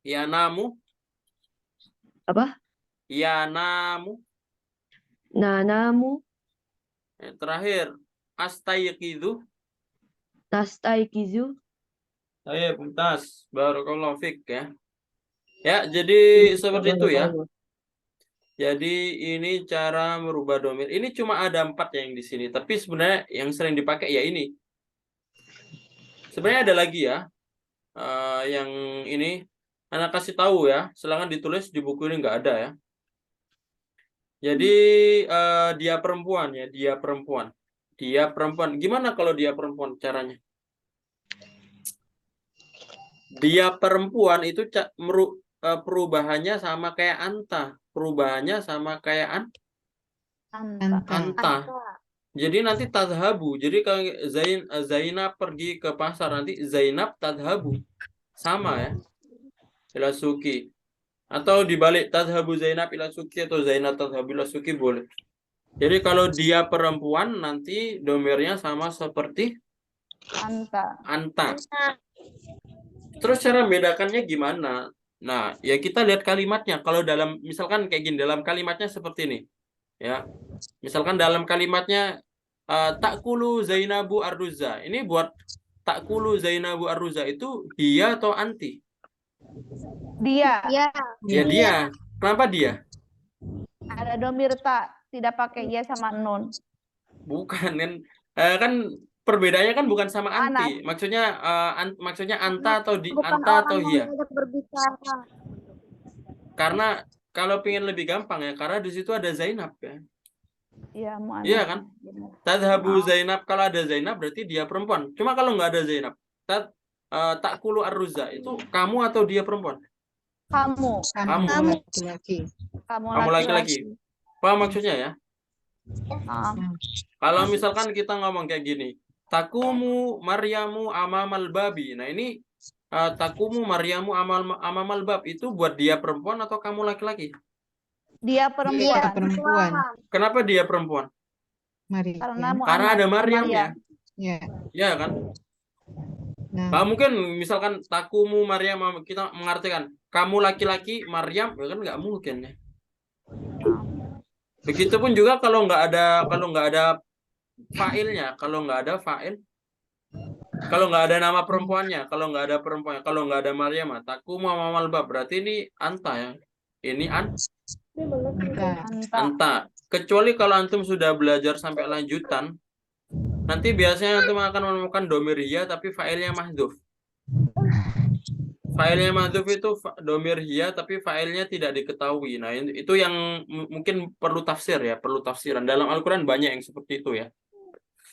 yanamu, yanamu. nanamu, Terakhir, astayqidu. nastaikizu. Baik, mumtaz. Barakallahu fik ya. Ya, jadi seperti itu ya. Jadi ini cara merubah domir. Ini cuma ada 4 yang di sini. Tapi sebenarnya yang sering dipakai ya ini. Sebenarnya ada lagi ya. Yang ini anak kasih tahu ya. Silakan ditulis di buku ini nggak ada ya. Jadi dia perempuan ya. Dia perempuan. Dia perempuan. Gimana kalau dia perempuan caranya? Dia perempuan itu perubahannya sama kayak anta. Perubahannya sama kayak anta. Jadi nanti tadhabu. Jadi kalau Zainab pergi ke pasar, nanti Zainab tadhabu. Sama ya. Ila suki. Atau dibalik tadhabu Zainab ila suki atau Zainab tadhabu ila suki boleh. Jadi kalau dia perempuan nanti domirnya sama seperti anta. Terus cara membedakannya gimana? Nah, ya kita lihat kalimatnya. Kalau dalam misalkan kayak gini, dalam kalimatnya seperti ini. Ya. Misalkan dalam kalimatnya takulu Zainabu Arruza. Ini buat takulu Zainabu Arruza itu dia atau anti? Dia. Ya dia. Kenapa dia? Ada domir tak, tidak pakai ia sama nun. Bukan kan? Kan perbedaannya kan bukan sama anti. Anas. Maksudnya anta atau Bukan anta atau orang dia. yang hendak berbicara. Karena kalau pengen lebih gampang ya, karena di situ ada Zainab ya. Iya, mu'annas. Iya kan? Tadhabu Zainab, kalau ada Zainab berarti dia perempuan. Cuma kalau nggak ada Zainab, takulu Arruza itu kamu atau dia perempuan? Kamu. Kamu. laki-laki. Kamu laki-laki. Paham maksudnya ya? Kalau misalkan kita ngomong kayak gini, takumu Maryamu amamal babi. Nah ini takumu Maryamu amamal bab itu buat dia perempuan atau kamu laki-laki? Dia Dia perempuan. perempuan. Kenapa dia perempuan? Maria. Karena ada Maryam ya. Ya. Ya kan? Nah, Mungkin misalkan takumu Maryam, kita mengartikan kamu laki-laki Maryam, ya kan nggak mungkin ya. Begitupun juga kalau nggak ada fa'ilnya, kalau nggak ada fa'il, kalau nggak ada nama perempuannya, kalau nggak ada perempuannya, kalau nggak ada Maryam, takumu amamal bab, berarti ini anta ya. Ini anta. Kecuali kalau antum sudah belajar sampai lanjutan, nanti biasanya antum akan menemukan domir hiya tapi fa'ilnya mahdzuf. Fa'ilnya mahdzuf itu domir hiya tapi fa'ilnya tidak diketahui. Nah, itu yang mungkin perlu tafsir ya, perlu tafsiran. Dalam Al-Qur'an banyak yang seperti itu ya.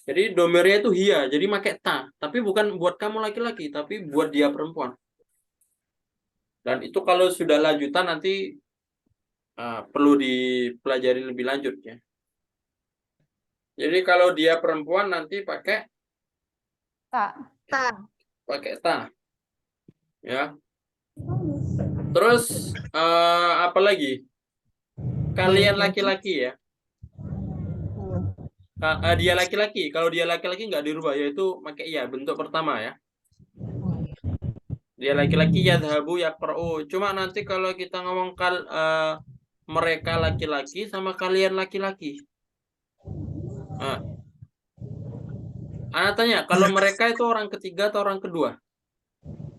Jadi domirnya itu hiya, jadi pakai ta, tapi bukan buat kamu laki-laki, tapi buat dia perempuan. Dan itu kalau sudah lanjutan nanti perlu dipelajari lebih lanjut ya. Jadi kalau dia perempuan nanti pakai pakai ta. Ya. Terus apa lagi? Kalian laki-laki ya. Dia laki-laki. Kalau dia laki-laki nggak dirubah, yaitu pakai iya bentuk pertama ya. Dia laki-laki, yadhabu yaqra'u. Cuma nanti kalau kita ngomong mereka laki-laki sama kalian laki-laki. Ana tanya, kalau mereka itu orang ketiga atau orang kedua?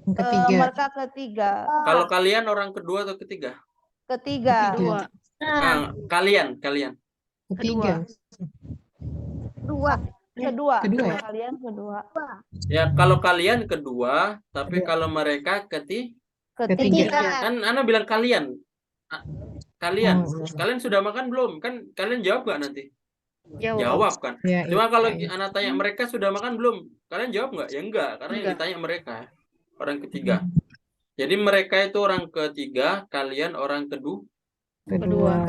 Yang ketiga. Mereka ketiga. Kalau kalian orang kedua atau ketiga? Ketiga. Dua. Kalian. Ketiga. Dua. Kedua. Kedua ya? Kalian kedua. Ya, kalau kalian kedua, tapi kalau mereka Ketiga. Ketiga. kan Ana bilang kalian. Kalian. Oh, Kalian sudah makan belum? Kan kalian jawab nggak nanti? Jawab. Jawab kan. ya, Cuma ya, kalau ya. Ana tanya mereka sudah makan belum? Kalian jawab nggak? Ya enggak, karena yang Enggak. ditanya mereka. Orang ketiga. Jadi mereka itu orang ketiga, kalian orang kedua.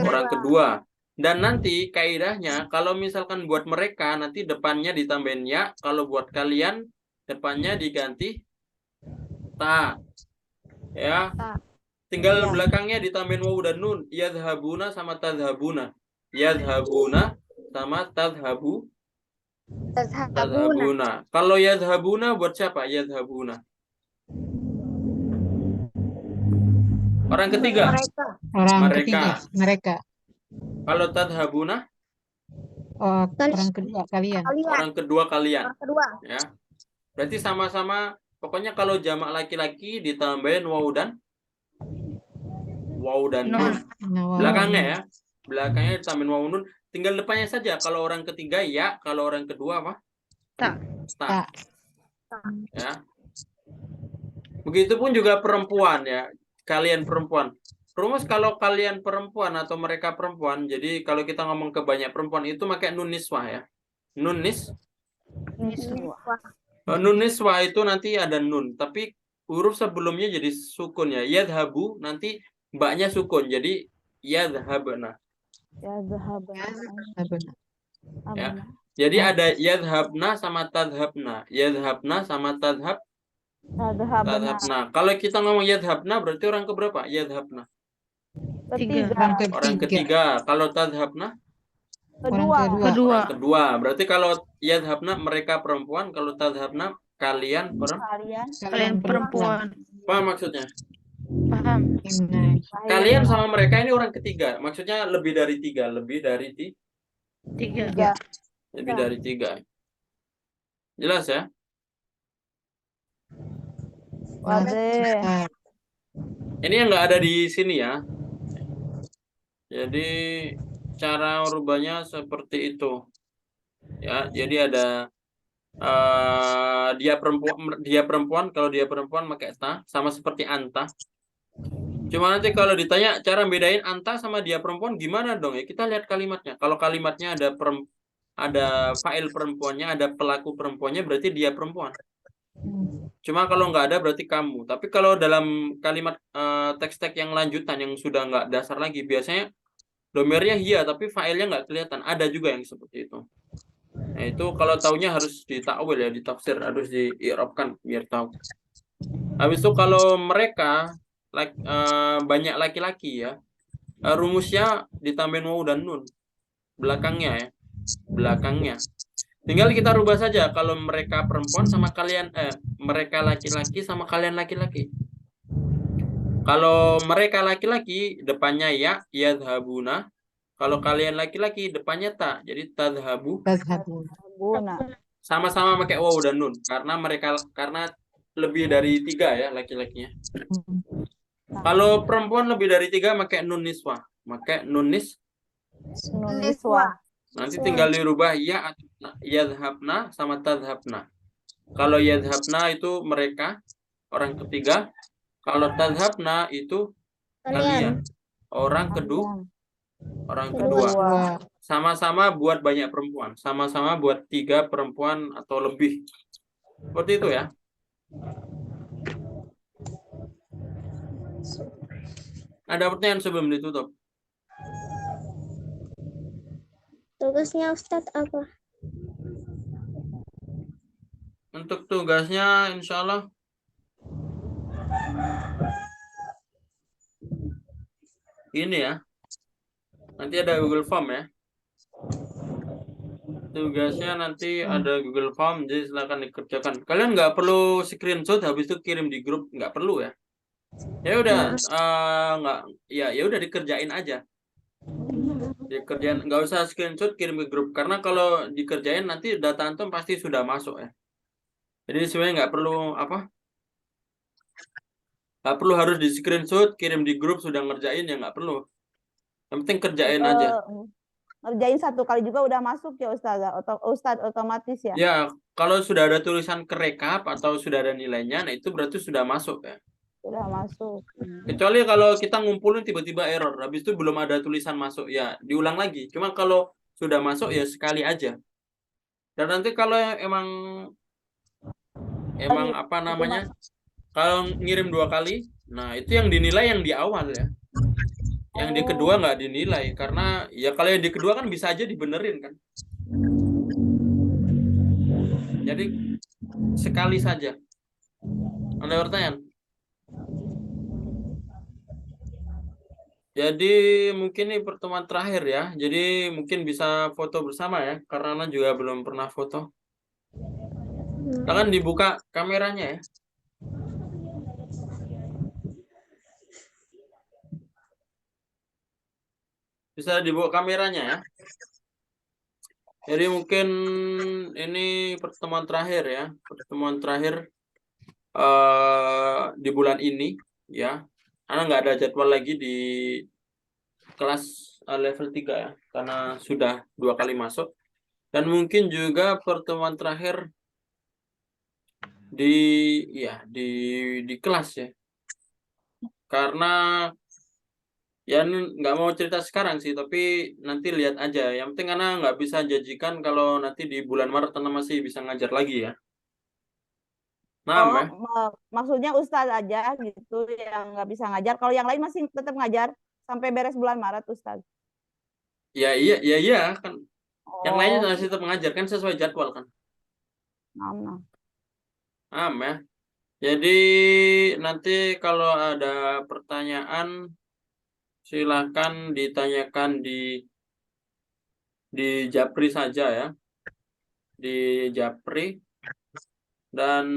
Orang kedua. Dan nanti kaidahnya kalau misalkan buat mereka nanti depannya ditambahin ya, kalau buat kalian depannya diganti ta. Ya. Tinggal belakangnya ditambahin waw dan nun. Yadhabuna sama tadhabuna. Yadhabuna sama tadhabuna. Kalau yadhabuna buat siapa? Yadhabuna. Orang ketiga. Orang Mereka. ketiga. Mereka. Kalau tadhabuna, Oh, orang kedua kalian. orang kedua kalian. Kedua. Ya. Berarti sama-sama, pokoknya kalau jamak laki-laki ditambahin waw dan nun. Nah, Belakangnya ya. Belakangnya ditambahin waw nun. Tinggal depannya saja. Kalau orang ketiga ya, kalau orang kedua apa? Ta. Ta. Ya. Begitupun juga perempuan ya. Kalian perempuan. Rumus kalau kalian perempuan atau mereka perempuan, jadi kalau kita ngomong ke banyak perempuan itu pakai nun niswah ya. Nun niswah itu nanti ada nun, tapi huruf sebelumnya jadi sukun ya. Yadhabu nanti mbaknya sukun, jadi yadhabna. Ya. Jadi ada yadhabna sama tadhabna. Yadhabna sama tadhabna. Kalau kita ngomong yadhabna berarti orang keberapa? Yadhabna. Orang ketiga. Kalau tadhabna? Kedua. Orang kedua. Berarti kalau yadhabna mereka perempuan, kalau tadhabna kalian Kalian perempuan. Paham maksudnya? Paham. Kalian sama mereka ini orang ketiga. Maksudnya lebih dari tiga. Tiga. Lebih dari tiga. Jelas ya? Ini yang nggak ada di sini ya. Jadi cara merubahnya seperti itu. Ya, jadi ada dia perempuan, kalau dia perempuan pakai ta, sama seperti anta. Cuma nanti kalau ditanya cara bedain anta sama dia perempuan gimana dong ya? Kita lihat kalimatnya. Kalau kalimatnya ada fa'il perempuannya, ada pelaku perempuannya, berarti dia perempuan. Cuma kalau nggak ada berarti kamu. Tapi kalau dalam kalimat teks-teks yang lanjutan yang sudah nggak dasar lagi, biasanya domirnya hiya tapi fa'ilnya nggak kelihatan. Ada juga yang seperti itu. Nah itu kalau taunya harus ditakwil ya, ditafsir, harus diirobkan biar tahu. Habis itu kalau mereka banyak laki-laki ya, rumusnya ditambahin waw dan nun belakangnya ya, belakangnya. Tinggal kita rubah saja kalau mereka perempuan sama kalian mereka laki-laki sama kalian laki-laki. Kalau mereka laki-laki depannya ya, yadhabuna. Kalau kalian laki-laki depannya ta, jadi tadhabu. Sama-sama pakai waw dan nun karena lebih dari tiga ya laki-lakinya. Kalau perempuan lebih dari tiga pakai nun niswah, nanti tinggal dirubah ya atau yadhabna sama tadhabna. Kalau yadhabna itu mereka orang ketiga, kalau tadhabna itu kalian orang kedua. Sama-sama buat banyak perempuan, sama-sama buat 3 perempuan atau lebih. Seperti itu ya. Ada pertanyaan sebelum ditutup? Tugasnya Ustadz apa? Untuk tugasnya insya Allah ini ya. Nanti ada Google Form ya. Tugasnya nanti ada Google Form, jadi silakan dikerjakan. Kalian nggak perlu screenshot habis itu kirim di grup, nggak perlu ya. Ya udah, nggak, ya udah dikerjain aja. Dikerjain, nggak usah screenshot kirim ke grup, karena kalau dikerjain nanti data antum pasti sudah masuk ya. Jadi sebenarnya nggak perlu nggak perlu harus di screenshot kirim di grup sudah ngerjain ya, nggak perlu. Yang penting kerjain aja. Ngerjain satu kali juga udah masuk ya Ustazah, Ustadz otomatis ya. Ya, kalau sudah ada tulisan kerekap atau sudah ada nilainya, nah itu berarti sudah masuk ya. Sudah masuk. Kecuali kalau kita ngumpulin tiba-tiba error, habis itu belum ada tulisan masuk, ya diulang lagi. Cuma kalau sudah masuk ya sekali aja. Dan nanti kalau emang apa namanya, kalau ngirim 2 kali, nah itu yang dinilai yang di awal ya. Yang di kedua nggak dinilai, karena ya kalau yang di kedua kan bisa aja dibenerin kan. Jadi sekali saja. Ada pertanyaan? Jadi mungkin ini pertemuan terakhir ya. Jadi mungkin bisa foto bersama ya, karena Ana juga belum pernah foto. Silakan dibuka kameranya ya. Bisa dibuka kameranya ya. Jadi mungkin ini pertemuan terakhir ya. Pertemuan terakhir di bulan ini ya. Ana nggak ada jadwal lagi di kelas level 3 ya, karena sudah 2 kali masuk. Dan mungkin juga pertemuan terakhir di kelas ya. Karena ya nggak mau cerita sekarang sih, tapi nanti lihat aja. Yang penting karena nggak bisa janjikan kalau nanti di bulan Maret Ana masih bisa ngajar lagi ya. Nah, Maksudnya Ustadz aja gitu yang nggak bisa ngajar. Kalau yang lain masih tetap ngajar sampai beres bulan Maret Ustadz. Ya iya kan. Yang lainnya masih tetap mengajar kan sesuai jadwal kan. Ya. Jadi nanti kalau ada pertanyaan silakan ditanyakan di Japri saja ya. Di Japri. Dan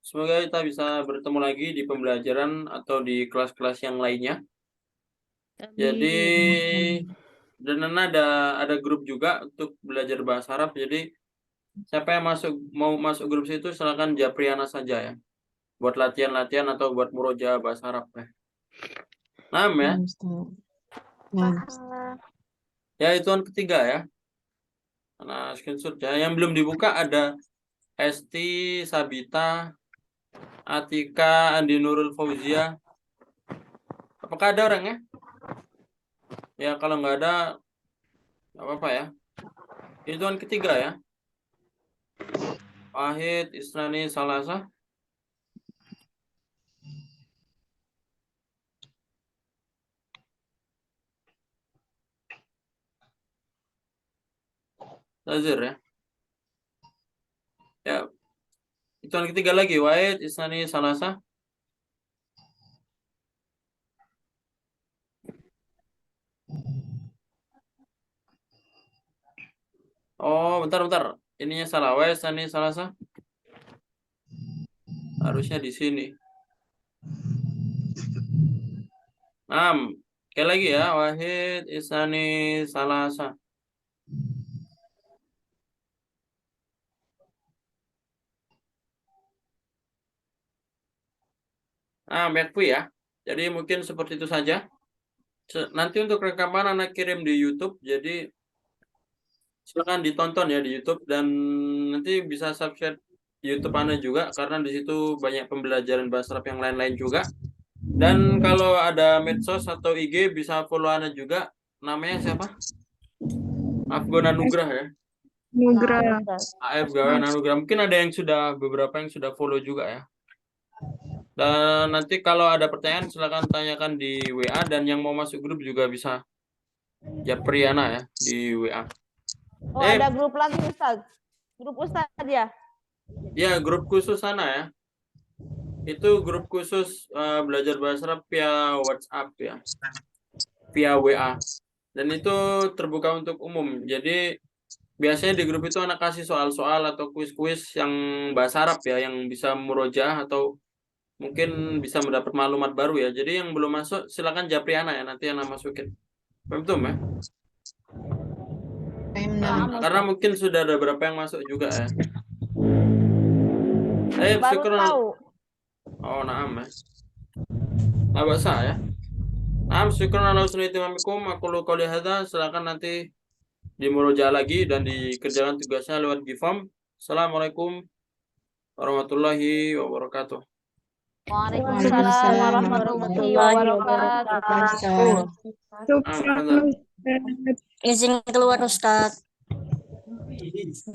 semoga kita bisa bertemu lagi di pembelajaran atau di kelas-kelas yang lainnya. Jadi dan ada grup juga untuk belajar bahasa Arab. Jadi siapa yang mau masuk grup situ silakan Japriana saja ya. Buat latihan-latihan atau buat murojaah bahasa Arab ya. Nah, ya. Ya, itu yang ketiga ya. Nah, screenshot ya. Yang belum dibuka ada Esti, Sabita, Atika, Andi Nurul Fauzia. Apakah ada orang ya? Ya, kalau nggak ada, nggak apa-apa ya. Itu yang ketiga ya. Wahid, Isnani, Salasa. Tazir ya. Ya. Itu yang ketiga lagi. Wahid, Isnani, Salasa. Oh, bentar. Ininya salah. Wahid, Isnani, Salasa. Harusnya di sini. 6. Sekali lagi ya. Wahid, Isnani, Salasa. Backpu ya. Jadi mungkin seperti itu saja. Nanti untuk rekaman anak kirim di YouTube. Jadi silakan ditonton ya di YouTube dan nanti bisa subscribe YouTube Anda juga karena di situ banyak pembelajaran bahasa Arab yang lain-lain juga. Dan kalau ada medsos atau IG bisa follow Anda juga. Namanya siapa? Afgan Anugrah ya. Nugra. Afgan Anugrah. Mungkin ada yang beberapa yang sudah follow juga ya. Dan nanti kalau ada pertanyaan silakan tanyakan di WA dan yang mau masuk grup juga bisa Japriana ya di WA. Oh, ada grup lagi Ustaz. Grup Ustaz ya? Ya, grup khusus sana ya. Itu grup khusus belajar bahasa Arab via WhatsApp ya. Via WA. Dan itu terbuka untuk umum. Jadi biasanya di grup itu anak kasih soal-soal atau kuis-kuis yang bahasa Arab ya, yang bisa murojaah atau mungkin bisa mendapat maklumat baru ya. Jadi yang belum masuk silakan japri anak ya, nanti anak masukin. Betul ya? Karena mungkin sudah ada beberapa yang masuk juga ya. Baru syukur. tahu. Oh, naam ya. Nah, bahasa ya. Naam, syukur ala husni itimamikum. Aku lu qouli hadza, silakan nanti dimurojaah lagi dan dikerjakan tugasnya lewat Gform. Assalamualaikum warahmatullahi wabarakatuh. Waalaikumsalam warahmatullahi wabarakatuh. Syukran. Izin keluar Ustaz.